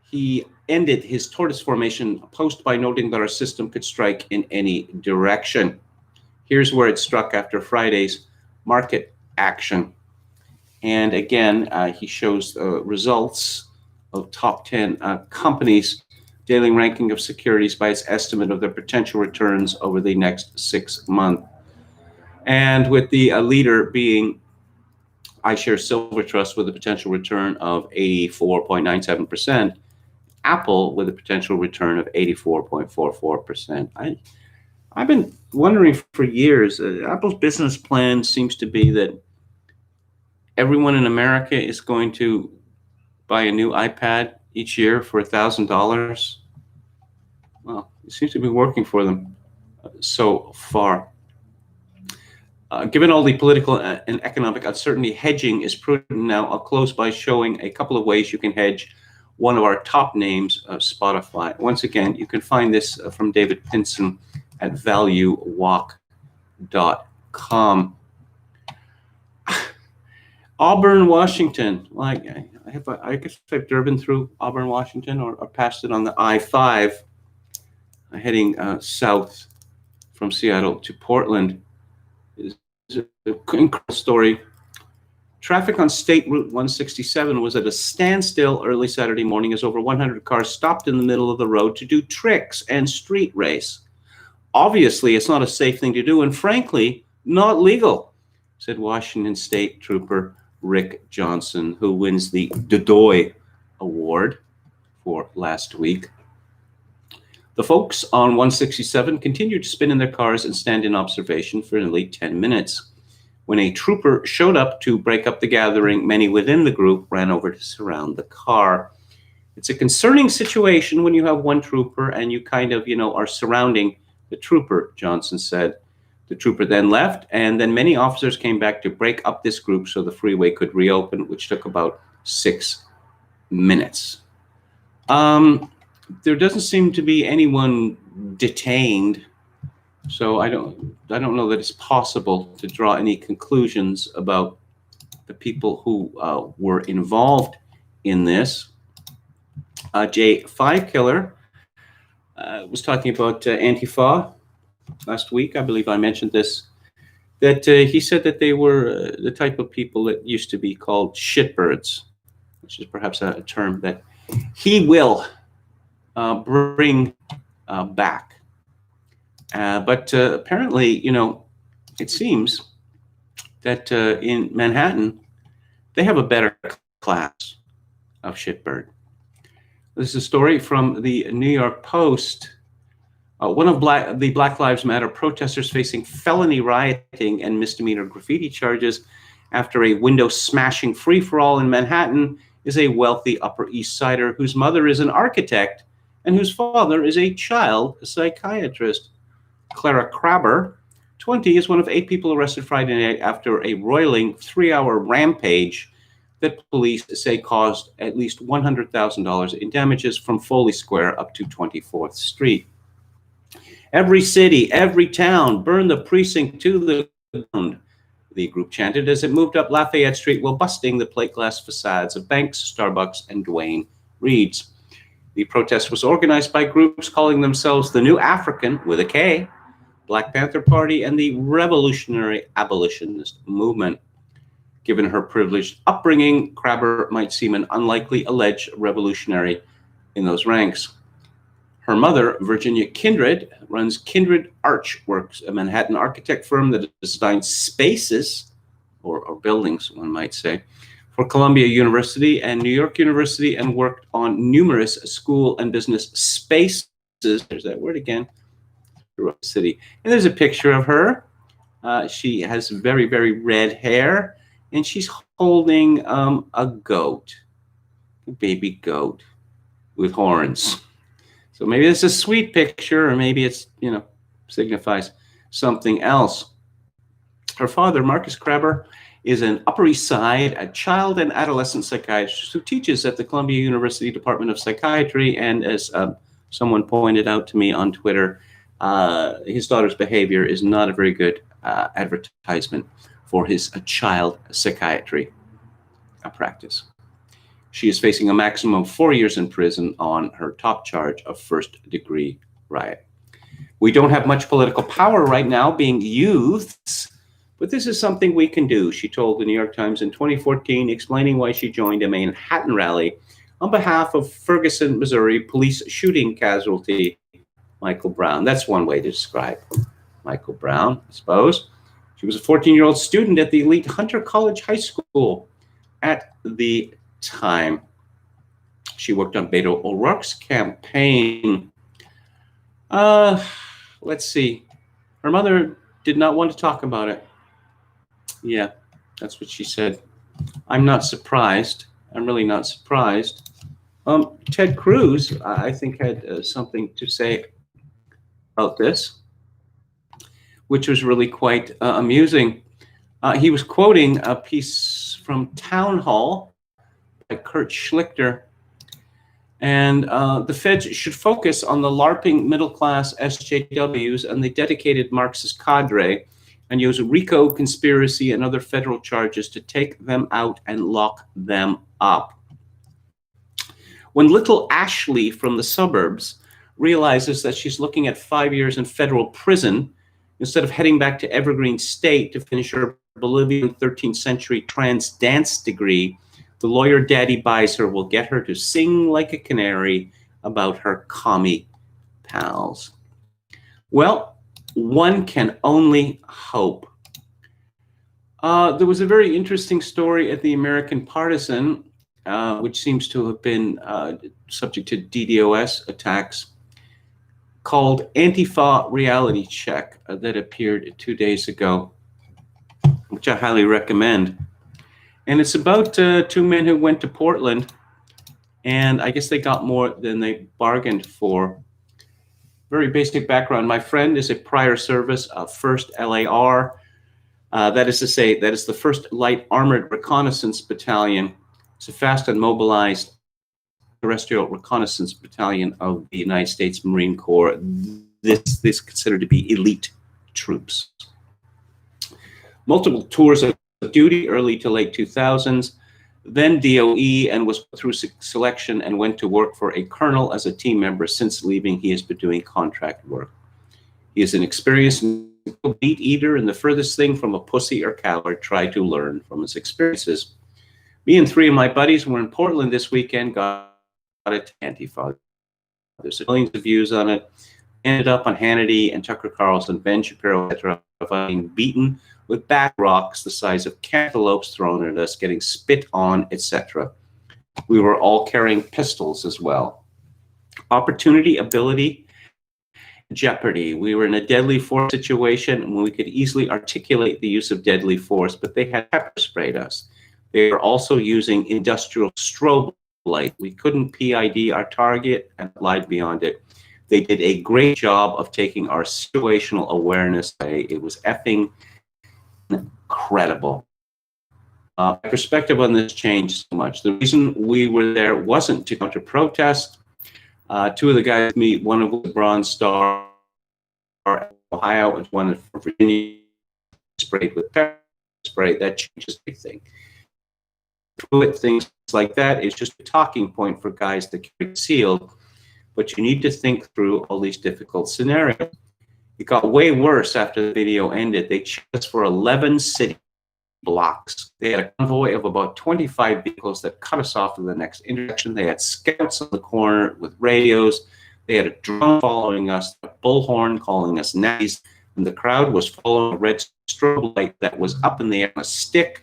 he ended his Tortoise Formation post by noting that our system could strike in any direction. Here's where it struck after Friday's market action. And again, he shows results of top 10 companies' daily ranking of securities by its estimate of their potential returns over the next 6 months. And with the leader being iShares Silver Trust with a potential return of 84.97%, Apple with a potential return of 84.44%. I've been wondering for years, Apple's business plan seems to be that everyone in America is going to buy a new iPad each year for $1,000. Well, it seems to be working for them so far. Given all the political and economic uncertainty, hedging is prudent now. I'll close by showing a couple of ways you can hedge one of our top names, Spotify. Once again, you can find this from David Pinson at valuewalk.com. Auburn, Washington. Well, I guess I've driven through Auburn, Washington, or passed it on the I-5, heading south from Seattle to Portland. It's an incredible story. Traffic on State Route 167 was at a standstill early Saturday morning as over 100 cars stopped in the middle of the road to do tricks and street race. Obviously, it's not a safe thing to do, and frankly, not legal, said Washington State Trooper Rick Johnson, who wins the Dodoy Award for last week. The folks on 167 continued to spin in their cars and stand in observation for nearly 10 minutes. When a trooper showed up to break up the gathering, many within the group ran over to surround the car. It's a concerning situation when you have one trooper and you kind of, are surrounding the trooper, Johnson said. The trooper then left, and then many officers came back to break up this group so the freeway could reopen, which took about 6 minutes. There doesn't seem to be anyone detained, so I don't know that it's possible to draw any conclusions about the people who were involved in this. J5 Killer was talking about Antifa last week. I believe I mentioned this, that he said that they were the type of people that used to be called shitbirds, which is perhaps a term that he will bring back. But apparently, it seems that in Manhattan, they have a better class of shitbird. This is a story from the New York Post. One of the Black Lives Matter protesters facing felony rioting and misdemeanor graffiti charges after a window-smashing free-for-all in Manhattan is a wealthy Upper East Sider whose mother is an architect and whose father is a child psychiatrist. Clara Crabber, 20, is one of 8 people arrested Friday night after a roiling 3-hour rampage that police say caused at least $100,000 in damages from Foley Square up to 24th Street. Every city, every town, burn the precinct to the ground, the group chanted as it moved up Lafayette Street while busting the plate glass facades of banks, Starbucks, and Duane Reade's. The protest was organized by groups calling themselves the New African, with a K, Black Panther Party, and the Revolutionary Abolitionist Movement. Given her privileged upbringing, Crabber might seem an unlikely alleged revolutionary in those ranks. Her mother, Virginia Kindred, runs Kindred Archworks, a Manhattan architect firm that designs spaces, or buildings, one might say, for Columbia University and New York University, and worked on numerous school and business spaces. There's that word again. Throughout the city. And there's a picture of her. She has very, very red hair, and she's holding a goat, a baby goat with horns. So maybe it's a sweet picture, or maybe it's, signifies something else. Her father, Marcus Crabber, is an Upper East Side, a child and adolescent psychiatrist who teaches at the Columbia University Department of Psychiatry. And as someone pointed out to me on Twitter, his daughter's behavior is not a very good advertisement for his child psychiatry practice. She is facing a maximum of 4 years in prison on her top charge of first-degree riot. We don't have much political power right now, being youths, But this is something we can do, she told the New York Times in 2014, explaining why she joined a Manhattan rally on behalf of Ferguson, Missouri police shooting casualty Michael Brown. That's one way to describe Michael Brown, I suppose. She was a 14-year-old student at the elite Hunter College High School at the time. She worked on Beto O'Rourke's campaign. Let's see. Her mother did not want to talk about it. Yeah, that's what she said. I'm not surprised. I'm really not surprised. Ted Cruz, I think, had something to say about this, which was really quite amusing. He was quoting a piece from Town Hall by Kurt Schlichter. And the feds should focus on the LARPing middle-class SJWs and the dedicated Marxist cadre and use RICO, conspiracy, and other federal charges to take them out and lock them up. When little Ashley from the suburbs realizes that she's looking at 5 years in federal prison instead of heading back to Evergreen State to finish her Bolivian 13th century trance dance degree, the lawyer daddy buys her will get her to sing like a canary about her commie pals. Well, one can only hope. There was a very interesting story at the American Partisan, which seems to have been subject to DDoS attacks, called Antifa Reality Check that appeared 2 days ago, which I highly recommend. And it's about two men who went to Portland, and I guess they got more than they bargained for. Very basic background. My friend is a prior service, 1st LAR. That is to say, that is the 1st Light Armored Reconnaissance Battalion. It's a fast and mobilized terrestrial reconnaissance battalion of the United States Marine Corps. This is considered to be elite troops. Multiple tours of duty, early to late 2000s, then DOE, and was through selection and went to work for a colonel as a team member. Since leaving, he has been doing contract work. He is an experienced meat eater, and the furthest thing from a pussy or coward, try to learn from his experiences. Me and 3 of my buddies were in Portland this weekend, got it to Antifa. There's millions of views on it. Ended up on Hannity and Tucker Carlson, Ben Shapiro, etc., being beaten with back rocks the size of cantaloupes thrown at us, getting spit on, etc. We were all carrying pistols as well. Opportunity, ability, jeopardy. We were in a deadly force situation when we could easily articulate the use of deadly force, but they had pepper sprayed us. They were also using industrial strobe light. We couldn't PID our target and lied beyond it. They did a great job of taking our situational awareness away. It was effing incredible. My perspective on this changed so much. The reason we were there wasn't to counter protest. 2 of the guys with me, one of them was a Bronze Star, Ohio, and one from Virginia, sprayed with pepper spray. That changes everything. Things like that is just a talking point for guys that carry concealed, but you need to think through all these difficult scenarios. It got way worse after the video ended. They checked us for 11 city blocks. They had a convoy of about 25 vehicles that cut us off to the next intersection. They had scouts on the corner with radios. They had a drone following us, a bullhorn calling us Nazis, and the crowd was following a red strobe light that was up in the air on a stick.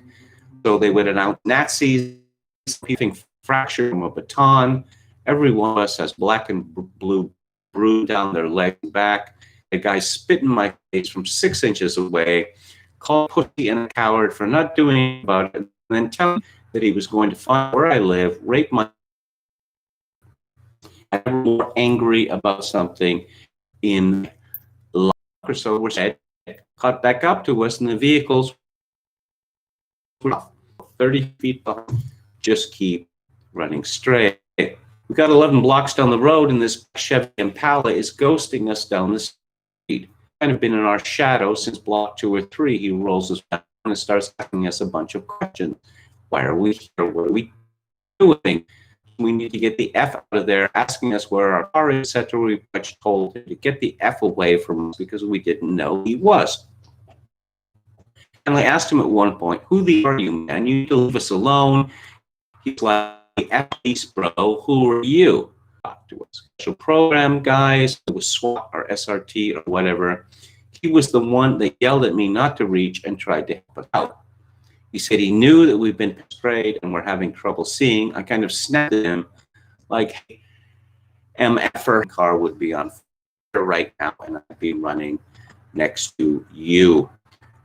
So they would announce Nazis, being fractured from a baton. Every one of us has black and blue bruise down their leg and back. A guy spit in my face from 6 inches away, called pussy and a coward for not doing anything about it, and then tell me that he was going to find where I live, rape my. I was more angry about something in life or so. We're said, caught back up to us, and the vehicles were 30 feet behind. Just keep running straight. We got 11 blocks down the road, and this Chevy Impala is ghosting us down the street. Kind of been in our shadow since block 2 or 3. He rolls us down and starts asking us a bunch of questions. Why are we here? What are we doing? We need to get the F out of there, asking us where our car is, etc. We much told him to get the F away from us because we didn't know he was. finally asked him at one point, "Who the are you, man? You need to leave us alone." He's like, "At least, bro, who are you?" To us, special program guys, it was SWAT or SRT or whatever. He was the one that yelled at me not to reach and tried to help us out. He said he knew that we've been sprayed and we're having trouble seeing. I kind of snapped at him like, MFer car would be on fire right now and I'd be running next to you.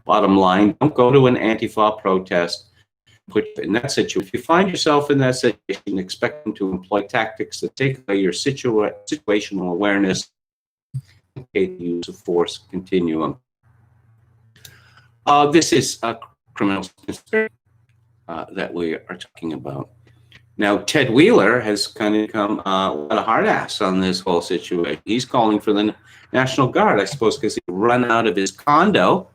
Bottom line, don't go to an Antifa protest. Put you in that situation. If you find yourself in that situation, expect them to employ tactics that take away your situational awareness, the use of force continuum. This is a criminal conspiracy that we are talking about. Now, Ted Wheeler has kind of become a hard ass on this whole situation. He's calling for the National Guard, I suppose, because he run out of his condo.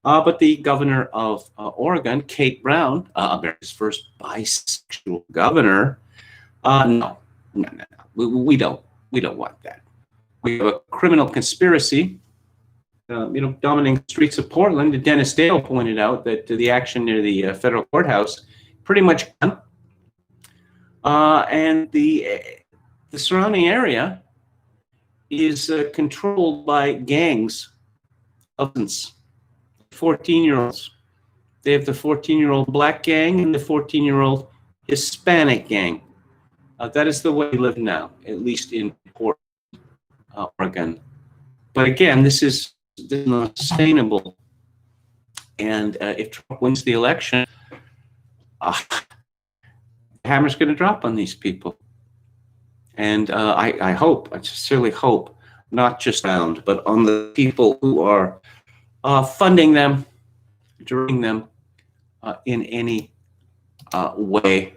But the governor of Oregon, Kate Brown, America's first bisexual governor, no. We don't want that. We have a criminal conspiracy, dominating the streets of Portland. Dennis Dale pointed out that the action near the federal courthouse pretty much done, and the surrounding area is controlled by gangs of 14-year-olds. They have the 14-year-old black gang and the 14-year-old Hispanic gang. That is the way we live now, at least in Portland, Oregon. But again, this is not sustainable. And if Trump wins the election, the hammer's going to drop on these people. And I sincerely hope, not just around, but on the people who are funding them, directing them in any way.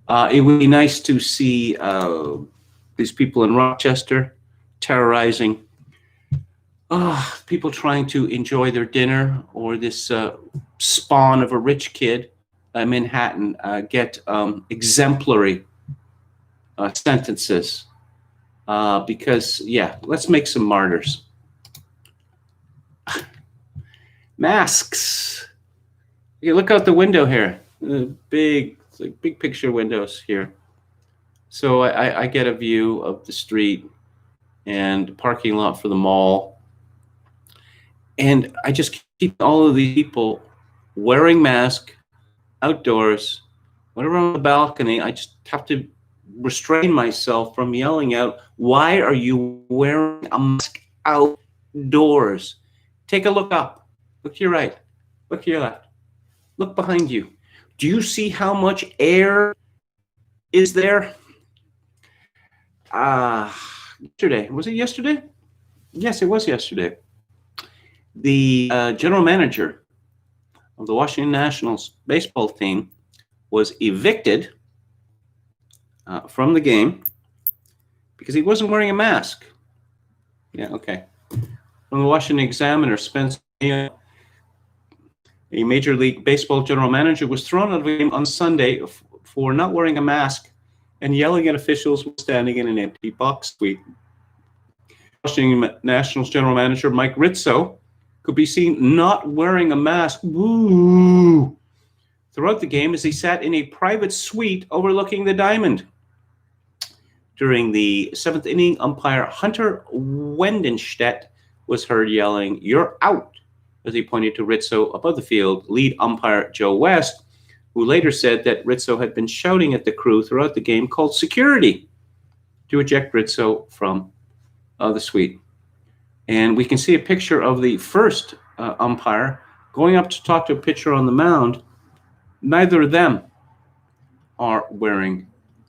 It would be nice to see these people in Rochester terrorizing people trying to enjoy their dinner, or this spawn of a rich kid in Manhattan get exemplary sentences. Because, yeah, let's make some martyrs. Masks. You look out the window here. Big picture windows here. So I get a view of the street and parking lot for the mall. And I just keep all of these people wearing masks outdoors. Whenever I'm on the balcony, I just have to restrain myself from yelling out, "Why are you wearing a mask outdoors?" Take a look up. Look to your right. Look to your left. Look behind you. Do you see how much air is there? Yesterday. Was it yesterday? Yes, it was yesterday. The general manager of the Washington Nationals baseball team was evicted from the game because he wasn't wearing a mask. Yeah, okay. From the Washington Examiner, Spence, a Major League Baseball general manager, was thrown out of the game on Sunday for not wearing a mask and yelling at officials standing in an empty box suite. Washington Nationals general manager Mike Rizzo could be seen not wearing a mask throughout the game as he sat in a private suite overlooking the diamond. During the seventh inning, umpire Hunter Wendenstedt was heard yelling, "You're out," as he pointed to Rizzo above the field. Lead umpire Joe West, who later said that Rizzo had been shouting at the crew throughout the game, called security to eject Rizzo from the suite. And we can see a picture of the first umpire going up to talk to a pitcher on the mound. Neither of them are wearing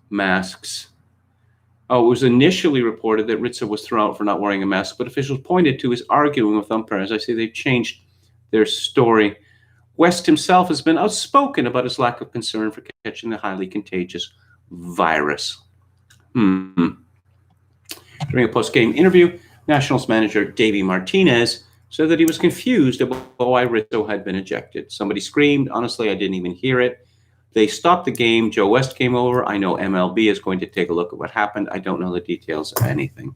masks. It was initially reported that Rizzo was thrown out for not wearing a mask, but officials pointed to his arguing with umpires. I say they've changed their story. West himself has been outspoken about his lack of concern for catching the highly contagious virus. During a post-game interview, Nationals manager Davey Martinez said that he was confused about why Rizzo had been ejected. Somebody screamed. Honestly, I didn't even hear it. They stopped the game. Joe West came over. I know MLB is going to take a look at what happened. I don't know the details of anything.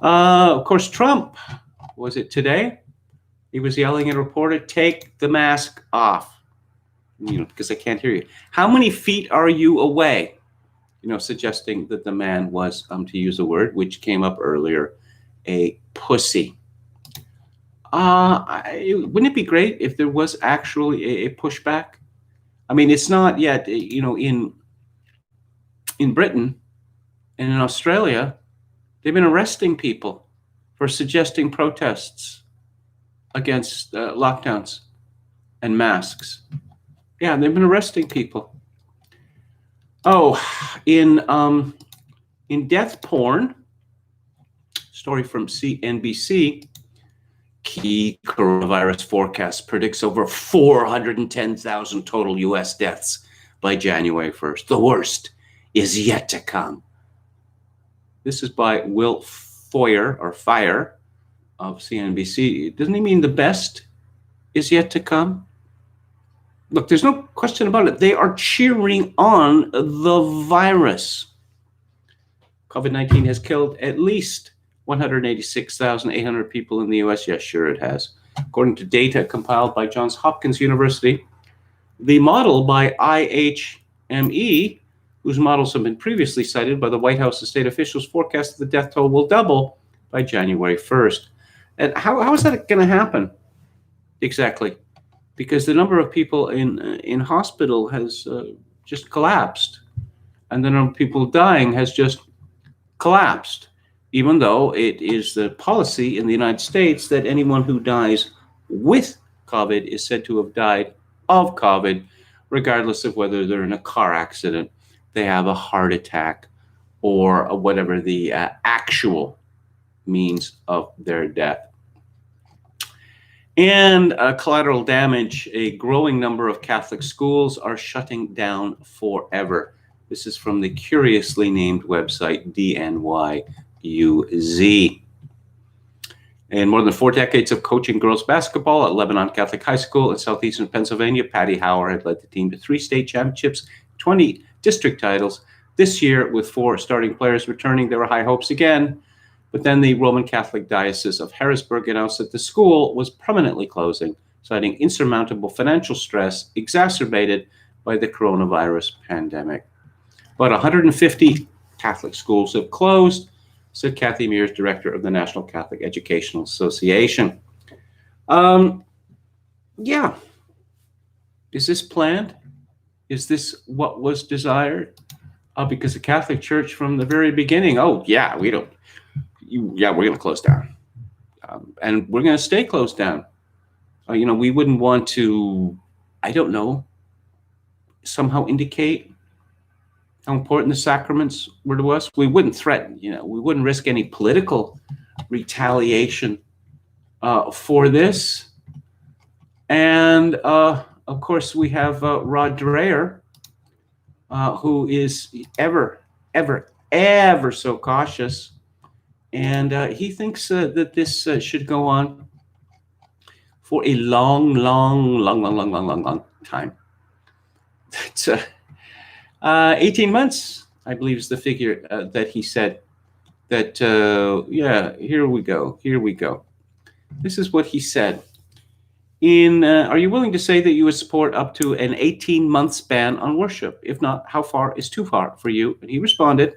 Of course, Trump, was it today? He was yelling at a reporter, "Take the mask off," because I can't hear you. "How many feet are you away?" Suggesting that the man was, to use a word which came up earlier, a pussy. Wouldn't it be great if there was actually a pushback? I mean, it's not yet, in Britain and in Australia, they've been arresting people for suggesting protests against lockdowns and masks. Yeah, they've been arresting people. Oh, in death porn, story from CNBC, key coronavirus forecast predicts over 410,000 total U.S. deaths by January 1st. The worst is yet to come. This is by Will Fire of CNBC. Doesn't he mean the best is yet to come? Look, there's no question about it. They are cheering on the virus. COVID-19 has killed at least 186,800 people in the U.S. Yes, sure it has. According to data compiled by Johns Hopkins University, the model by IHME, whose models have been previously cited by the White House and state officials, forecast that the death toll will double by January 1st. And how is that going to happen? Exactly. Because the number of people in hospital has just collapsed. And the number of people dying has just collapsed, even though it is the policy in the United States that anyone who dies with COVID is said to have died of COVID, regardless of whether they're in a car accident, they have a heart attack, or whatever the actual means of their death. And collateral damage, a growing number of Catholic schools are shutting down forever. This is from the curiously named website DNYUZ. In more than 4 decades of coaching girls basketball at Lebanon Catholic High School in southeastern Pennsylvania, Patty Hauer had led the team to 3 state championships, 20 district titles. This year, with 4 starting players returning, there were high hopes again. But then the Roman Catholic Diocese of Harrisburg announced that the school was permanently closing, citing insurmountable financial stress exacerbated by the coronavirus pandemic. About 150 Catholic schools have closed, said Kathy Mears, director of the National Catholic Educational Association. Yeah. Is this planned? Is this what was desired? Because the Catholic Church from the very beginning, we're going to close down. And we're going to stay closed down. We wouldn't want to, somehow indicate how important the sacraments were to us. We wouldn't threaten, we wouldn't risk any political retaliation for this. And of course, we have Rod Dreher, who is ever so cautious. And he thinks that this should go on for a long time. That's 18 months, I believe, is the figure that he said. That, here we go. This is what he said. Are you willing to say that you would support up to an 18-month ban on worship? If not, how far is too far for you? And he responded,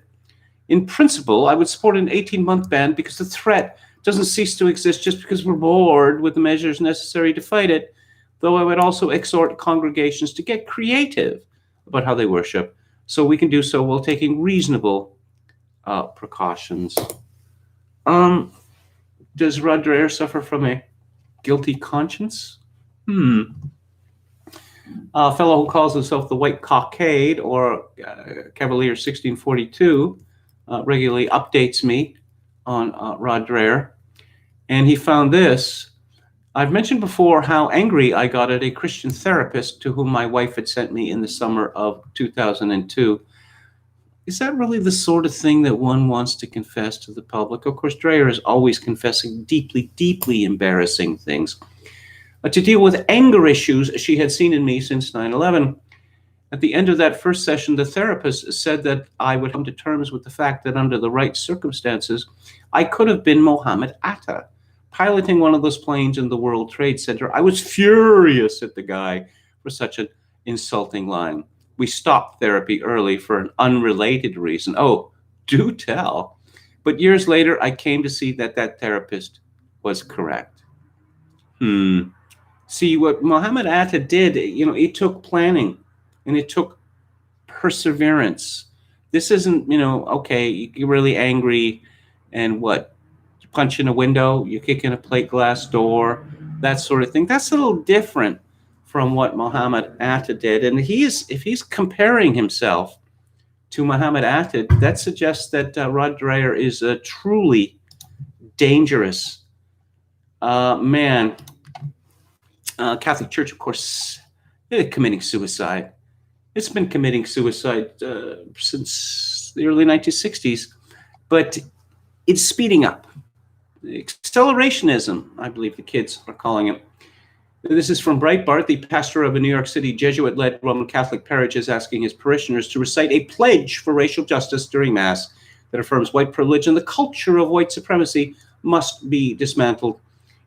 in principle, I would support an 18-month ban because the threat doesn't cease to exist just because we're bored with the measures necessary to fight it, though I would also exhort congregations to get creative about how they worship, so we can do so while taking reasonable precautions. Does Rod Dreher suffer from a guilty conscience? A fellow who calls himself the White Cockade, or Cavalier 1642, regularly updates me on Rod Dreher, and he found this. I've mentioned before how angry I got at a Christian therapist to whom my wife had sent me in the summer of 2002. Is that really the sort of thing that one wants to confess to the public? Of course, Dreher is always confessing deeply embarrassing things. To deal with anger issues she had seen in me since 9/11. At the end of that first session, the therapist said that I would come to terms with the fact that under the right circumstances, I could have been Mohammed Atta, piloting one of those planes in the World Trade Center. I was furious at the guy for such an insulting line. We stopped therapy early for an unrelated reason. Oh, do tell. But years later, I came to see that that therapist was correct. See, what Muhammad Atta did, it took planning and it took perseverance. This isn't, okay, you're really angry and what? You punch in a window, you kick in a plate glass door, that sort of thing. That's a little different from what Muhammad Atta did. And if he's comparing himself to Muhammad Atta, that suggests that Rod Dreher is a truly dangerous man. Catholic Church, of course, committing suicide. It's been committing suicide since the early 1960s, but it's speeding up. Accelerationism, I believe the kids are calling it. This is from Breitbart. The pastor of a New York City Jesuit-led Roman Catholic parish is asking his parishioners to recite a pledge for racial justice during Mass that affirms white privilege and the culture of white supremacy must be dismantled.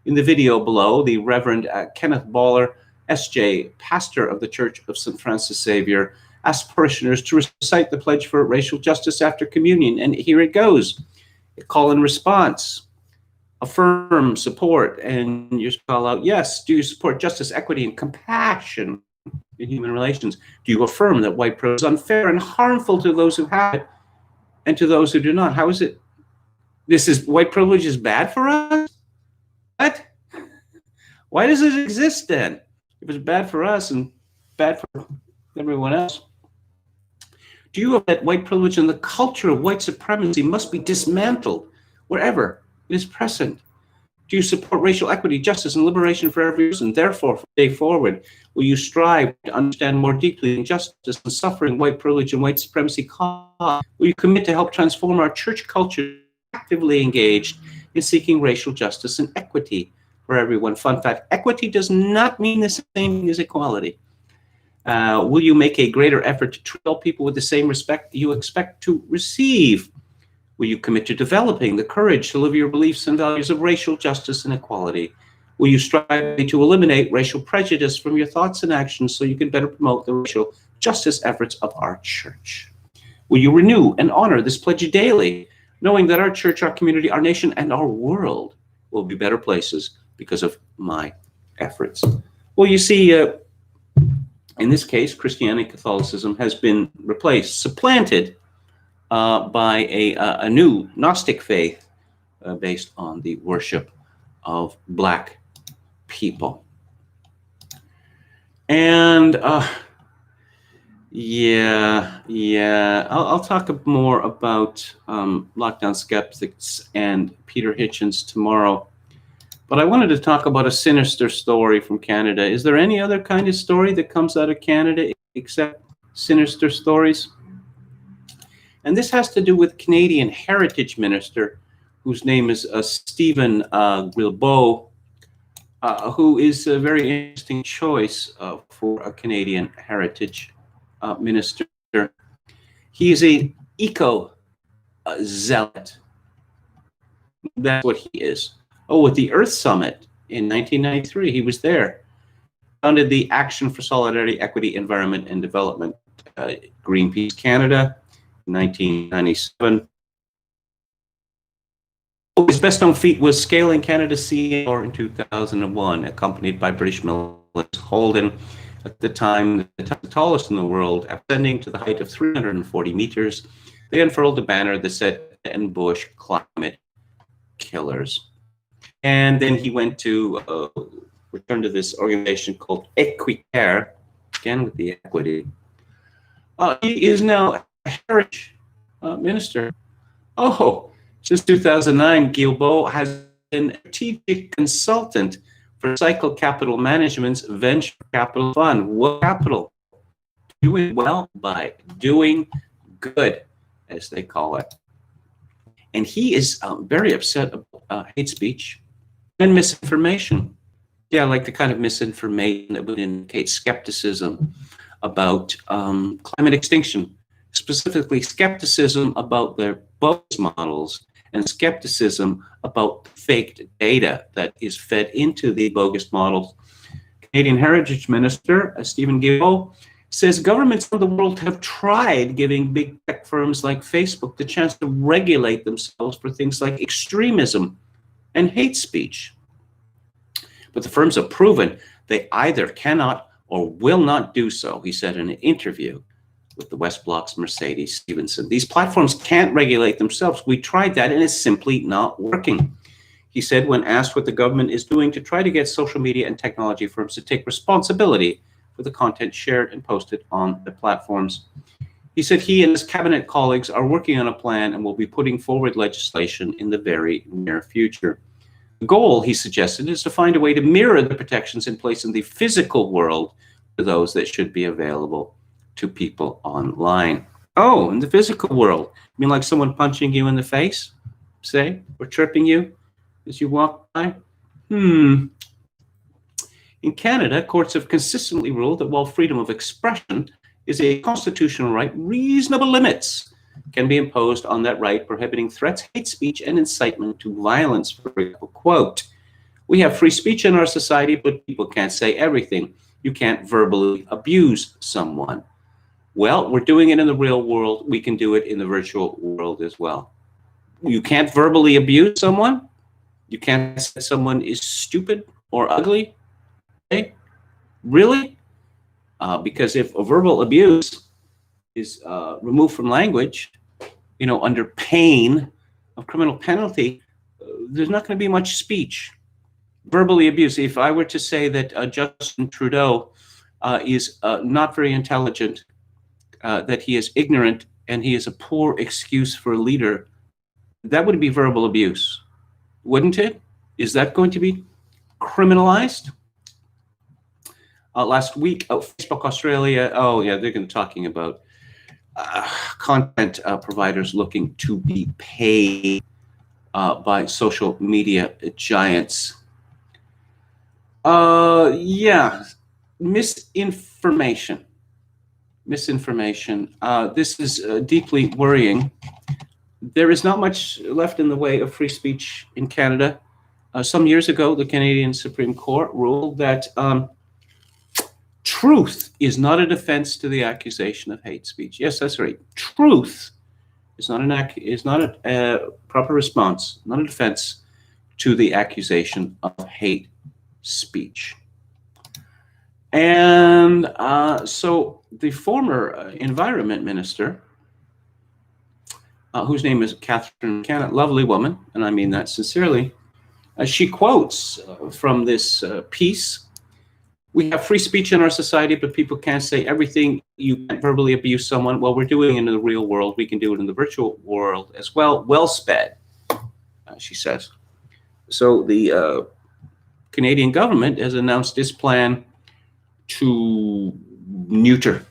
In the video below, the Reverend Kenneth Baller, S.J., pastor of the Church of St. Francis Xavier, asked parishioners to recite the pledge for racial justice after communion. And here it goes. A call and response. Affirm, support, and you call out, yes, do you support justice, equity, and compassion in human relations? Do you affirm that white privilege is unfair and harmful to those who have it and to those who do not? How is it? White privilege is bad for us? What? Why does it exist then? If it's bad for us and bad for everyone else. Do you have that white privilege and the culture of white supremacy must be dismantled wherever it is present? Do you support racial equity, justice, and liberation for every person? Therefore, from day forward, will you strive to understand more deeply injustice and suffering white privilege and white supremacy cause? Will you commit to help transform our church culture, actively engaged in seeking racial justice and equity for everyone? Fun fact, equity does not mean the same thing as equality. Will you make a greater effort to treat all people with the same respect you expect to receive? Will you commit to developing the courage to live your beliefs and values of racial justice and equality? Will you strive to eliminate racial prejudice from your thoughts and actions so you can better promote the racial justice efforts of our church? Will you renew and honor this pledge daily, knowing that our church, our community, our nation, and our world will be better places because of my efforts? Well, you see, in this case, Christianity, Catholicism has been supplanted by a new Gnostic faith based on the worship of Black people. And I'll talk more about lockdown skeptics and Peter Hitchens tomorrow. But I wanted to talk about a sinister story from Canada. Is there any other kind of story that comes out of Canada except sinister stories? And this has to do with Canadian heritage minister, whose name is Stephen Guilbeault, who is a very interesting choice for a Canadian heritage minister. He is an eco-zealot. That's what he is. Oh, at the Earth Summit in 1993, he was there. Founded the Action for Solidarity, Equity, Environment, and Development, Greenpeace Canada, in 1997. His best known feat was scaling Canada's sea floor in 2001, accompanied by British Millis Holden, at the time the tallest in the world, ascending to the height of 340 meters. They unfurled a banner that said, "And Bush Climate Killers." And then he went to return to this organization called Equicare, again with the equity. He is now a heritage minister. Oh, since 2009, Guilbeault has been a strategic consultant for Cycle Capital Management's venture capital fund. What capital? Doing well by doing good, as they call it. And he is very upset about hate speech and misinformation. Yeah, like the kind of misinformation that would indicate skepticism about climate extinction, specifically skepticism about their bogus models and skepticism about faked data that is fed into the bogus models. Canadian Heritage Minister Stephen Guilbeault says governments of the world have tried giving big tech firms like Facebook the chance to regulate themselves for things like extremism and hate speech. But the firms have proven they either cannot or will not do so, he said in an interview with the West Block's Mercedes Stevenson. These platforms can't regulate themselves. We tried that and it's simply not working. He said when asked what the government is doing to try to get social media and technology firms to take responsibility for the content shared and posted on the platforms. He said he and his cabinet colleagues are working on a plan and will be putting forward legislation in the very near future. The goal, he suggested, is to find a way to mirror the protections in place in the physical world to those that should be available to people online. Oh, in the physical world, you mean like someone punching you in the face, say, or tripping you as you walk by? In Canada, courts have consistently ruled that while freedom of expression is a constitutional right, reasonable limits can be imposed on that right, prohibiting threats, hate speech, and incitement to violence. For example, quote, "We have free speech in our society, but people can't say everything. You can't verbally abuse someone." Well, we're doing it in the real world. We can do it in the virtual world as well. You can't verbally abuse someone. You can't say someone is stupid or ugly. Okay? Really? Because if a verbal abuse is removed from language, under pain of criminal penalty, there's not going to be much speech. Verbally abuse. If I were to say that Justin Trudeau is not very intelligent, that he is ignorant, and he is a poor excuse for a leader, that would be verbal abuse, wouldn't it? Is that going to be criminalized? Last week, Facebook Australia, they're going to be talking about content providers looking to be paid by social media giants. Misinformation. This is deeply worrying. There is not much left in the way of free speech in Canada. Some years ago, the Canadian Supreme Court ruled that truth is not a defense to the accusation of hate speech. Yes, that's right. Truth is not a proper response, not a defense to the accusation of hate speech. And so the former environment minister, whose name is Catherine McKenna, lovely woman, and I mean that sincerely, she quotes from this piece, "We have free speech in our society, but people can't say everything. You can't verbally abuse someone. Well, we're doing it in the real world. We can do it in the virtual world as well." Well sped, she says. So the Canadian government has announced this plan to neuter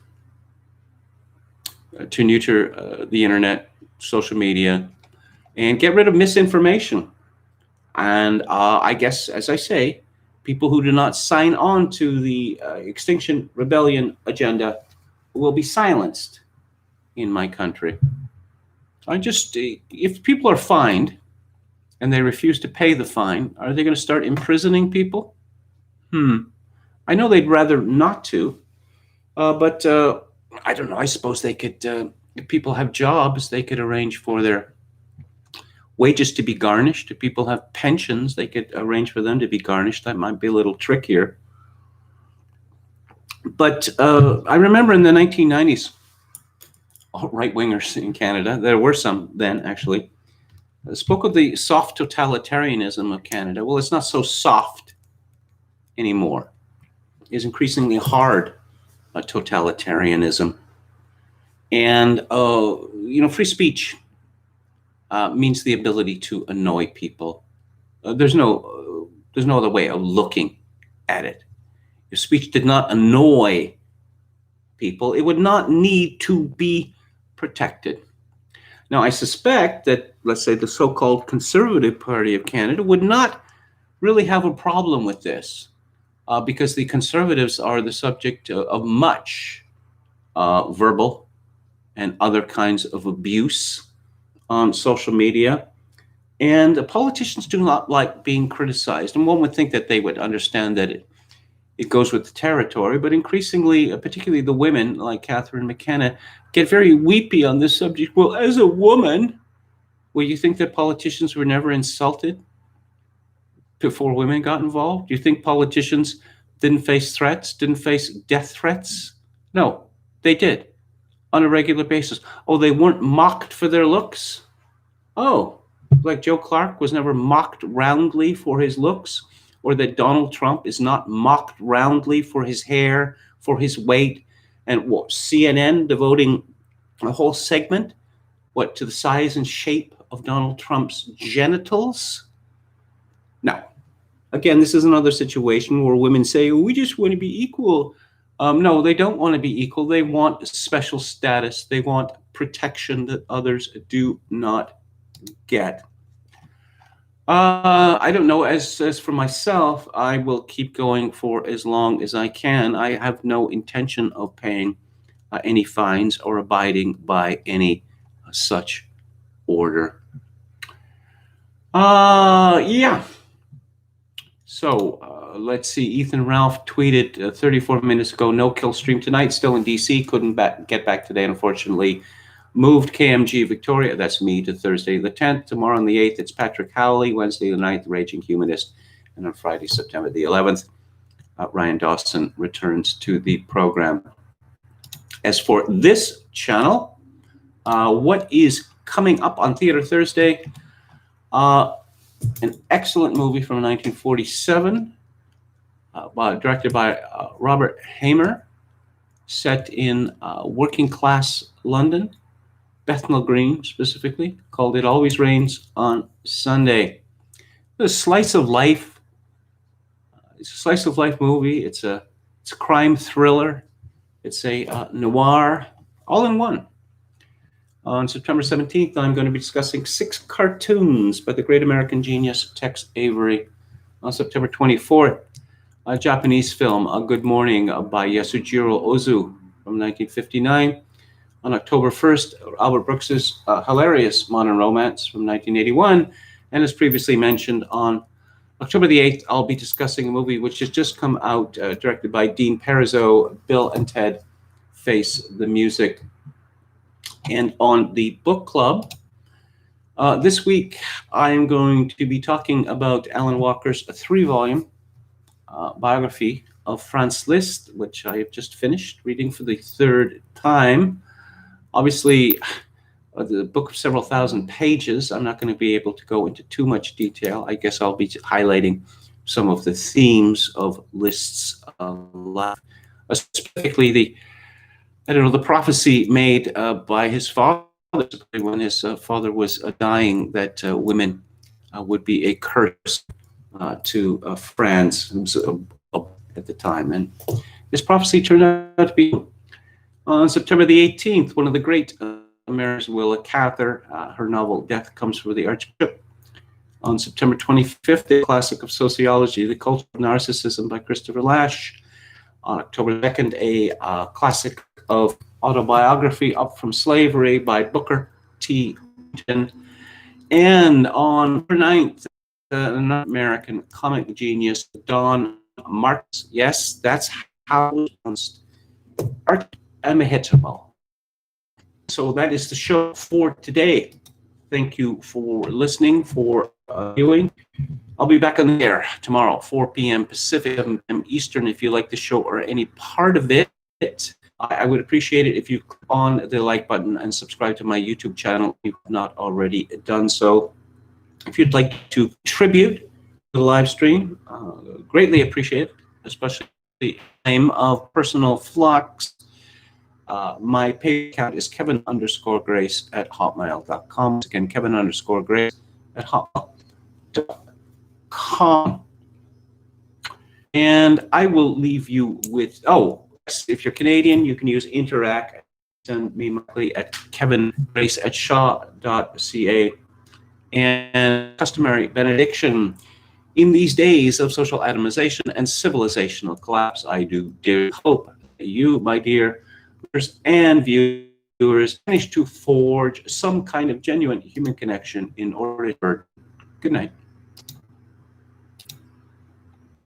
the internet, social media, and get rid of misinformation. And I guess, as I say, people who do not sign on to the Extinction Rebellion agenda will be silenced in my country. If people are fined and they refuse to pay the fine, are they going to start imprisoning people? I know they'd rather not to, but I don't know. I suppose they could, if people have jobs, they could arrange for their wages to be garnished. If people have pensions, they could arrange for them to be garnished. That might be a little trickier. But I remember in the 1990s, right-wingers in Canada, there were some then actually, spoke of the soft totalitarianism of Canada. Well, it's not so soft anymore. It's increasingly hard totalitarianism. And, free speech means the ability to annoy people. There's no other way of looking at it. If speech did not annoy people, it would not need to be protected. Now, I suspect that, let's say, the so-called Conservative Party of Canada would not really have a problem with this, because the Conservatives are the subject of much verbal and other kinds of abuse on social media. And politicians do not like being criticized. And one would think that they would understand that it goes with the territory, but increasingly, particularly the women like Catherine McKenna, get very weepy on this subject. Well, as a woman, well, you think that politicians were never insulted before women got involved? Do you think politicians didn't face threats, didn't face death threats? No, they did on a regular basis. Oh, they weren't mocked for their looks? Oh, like Joe Clark was never mocked roundly for his looks, or that Donald Trump is not mocked roundly for his hair, for his weight, and what, CNN devoting a whole segment, what, to the size and shape of Donald Trump's genitals? Now, again, this is another situation where women say, oh, we just want to be equal. No, they don't want to be equal. They want special status. They want protection that others do not get. I don't know. As for myself, I will keep going for as long as I can. I have no intention of paying any fines or abiding by any such order. Yeah. So let's see. Ethan Ralph tweeted 34 minutes ago, no kill stream tonight. Still in DC. Couldn't get back today, unfortunately. Moved KMG Victoria, that's me, to Thursday the 10th. Tomorrow on the 8th, it's Patrick Howley. Wednesday the 9th, Raging Humanist. And on Friday, September the 11th, Ryan Dawson returns to the program. As for this channel, what is coming up on Theater Thursday? An excellent movie from 1947, directed by Robert Hamer, set in working class London. Bethnal Green, specifically, called It Always Rains on Sunday. A slice of life. It's a slice of life movie. It's a crime thriller. It's a noir, all in one. On September 17th, I'm going to be discussing 6 cartoons by the great American genius Tex Avery. On September 24th, a Japanese film, A Good Morning, by Yasujiro Ozu from 1959. On October 1st, Albert Brooks's hilarious Modern Romance from 1981. And as previously mentioned, on October the 8th, I'll be discussing a movie which has just come out, directed by Dean Parisot, Bill and Ted Face the Music. And on the book club, this week, I am going to be talking about Alan Walker's 3-volume biography of Franz Liszt, which I have just finished reading for the 3rd time. Obviously, the book of several thousand pages. I'm not going to be able to go into too much detail. I guess I'll be highlighting some of the themes of Liszt's life, specifically the prophecy made by his father when his father was dying, that women would be a curse to France, who was at the time. And this prophecy turned out to be on September the 18th, one of the great Americans, Willa Cather, her novel Death Comes for the Archbishop. On September 25th, the classic of sociology, The Culture of Narcissism by Christopher Lasch. On October 2nd, a classic of autobiography, Up from Slavery by Booker T. Washington. And on October 9th, an American comic genius, Don Marks. Yes, that's how it's pronounced. Unhittable. So that is the show for today. Thank you for listening, for viewing. I'll be back on the air tomorrow, 4 p.m. Pacific, 7 p.m. Eastern. If you like the show or any part of it, I would appreciate it if you click on the like button and subscribe to my YouTube channel if you've not already done so. If you'd like to contribute to the live stream, greatly appreciate it, especially the time of personal flux. My pay account is Kevin_Grace@hotmail.com. Again, Kevin_Grace@hotmail.com. And I will leave you with, if you're Canadian, you can use Interac. Send me monthly at kevingrace@shaw.ca. And customary benediction. In these days of social atomization and civilizational collapse, I do dearly hope that you, my dear and viewers, manage to forge some kind of genuine human connection in order to Good night.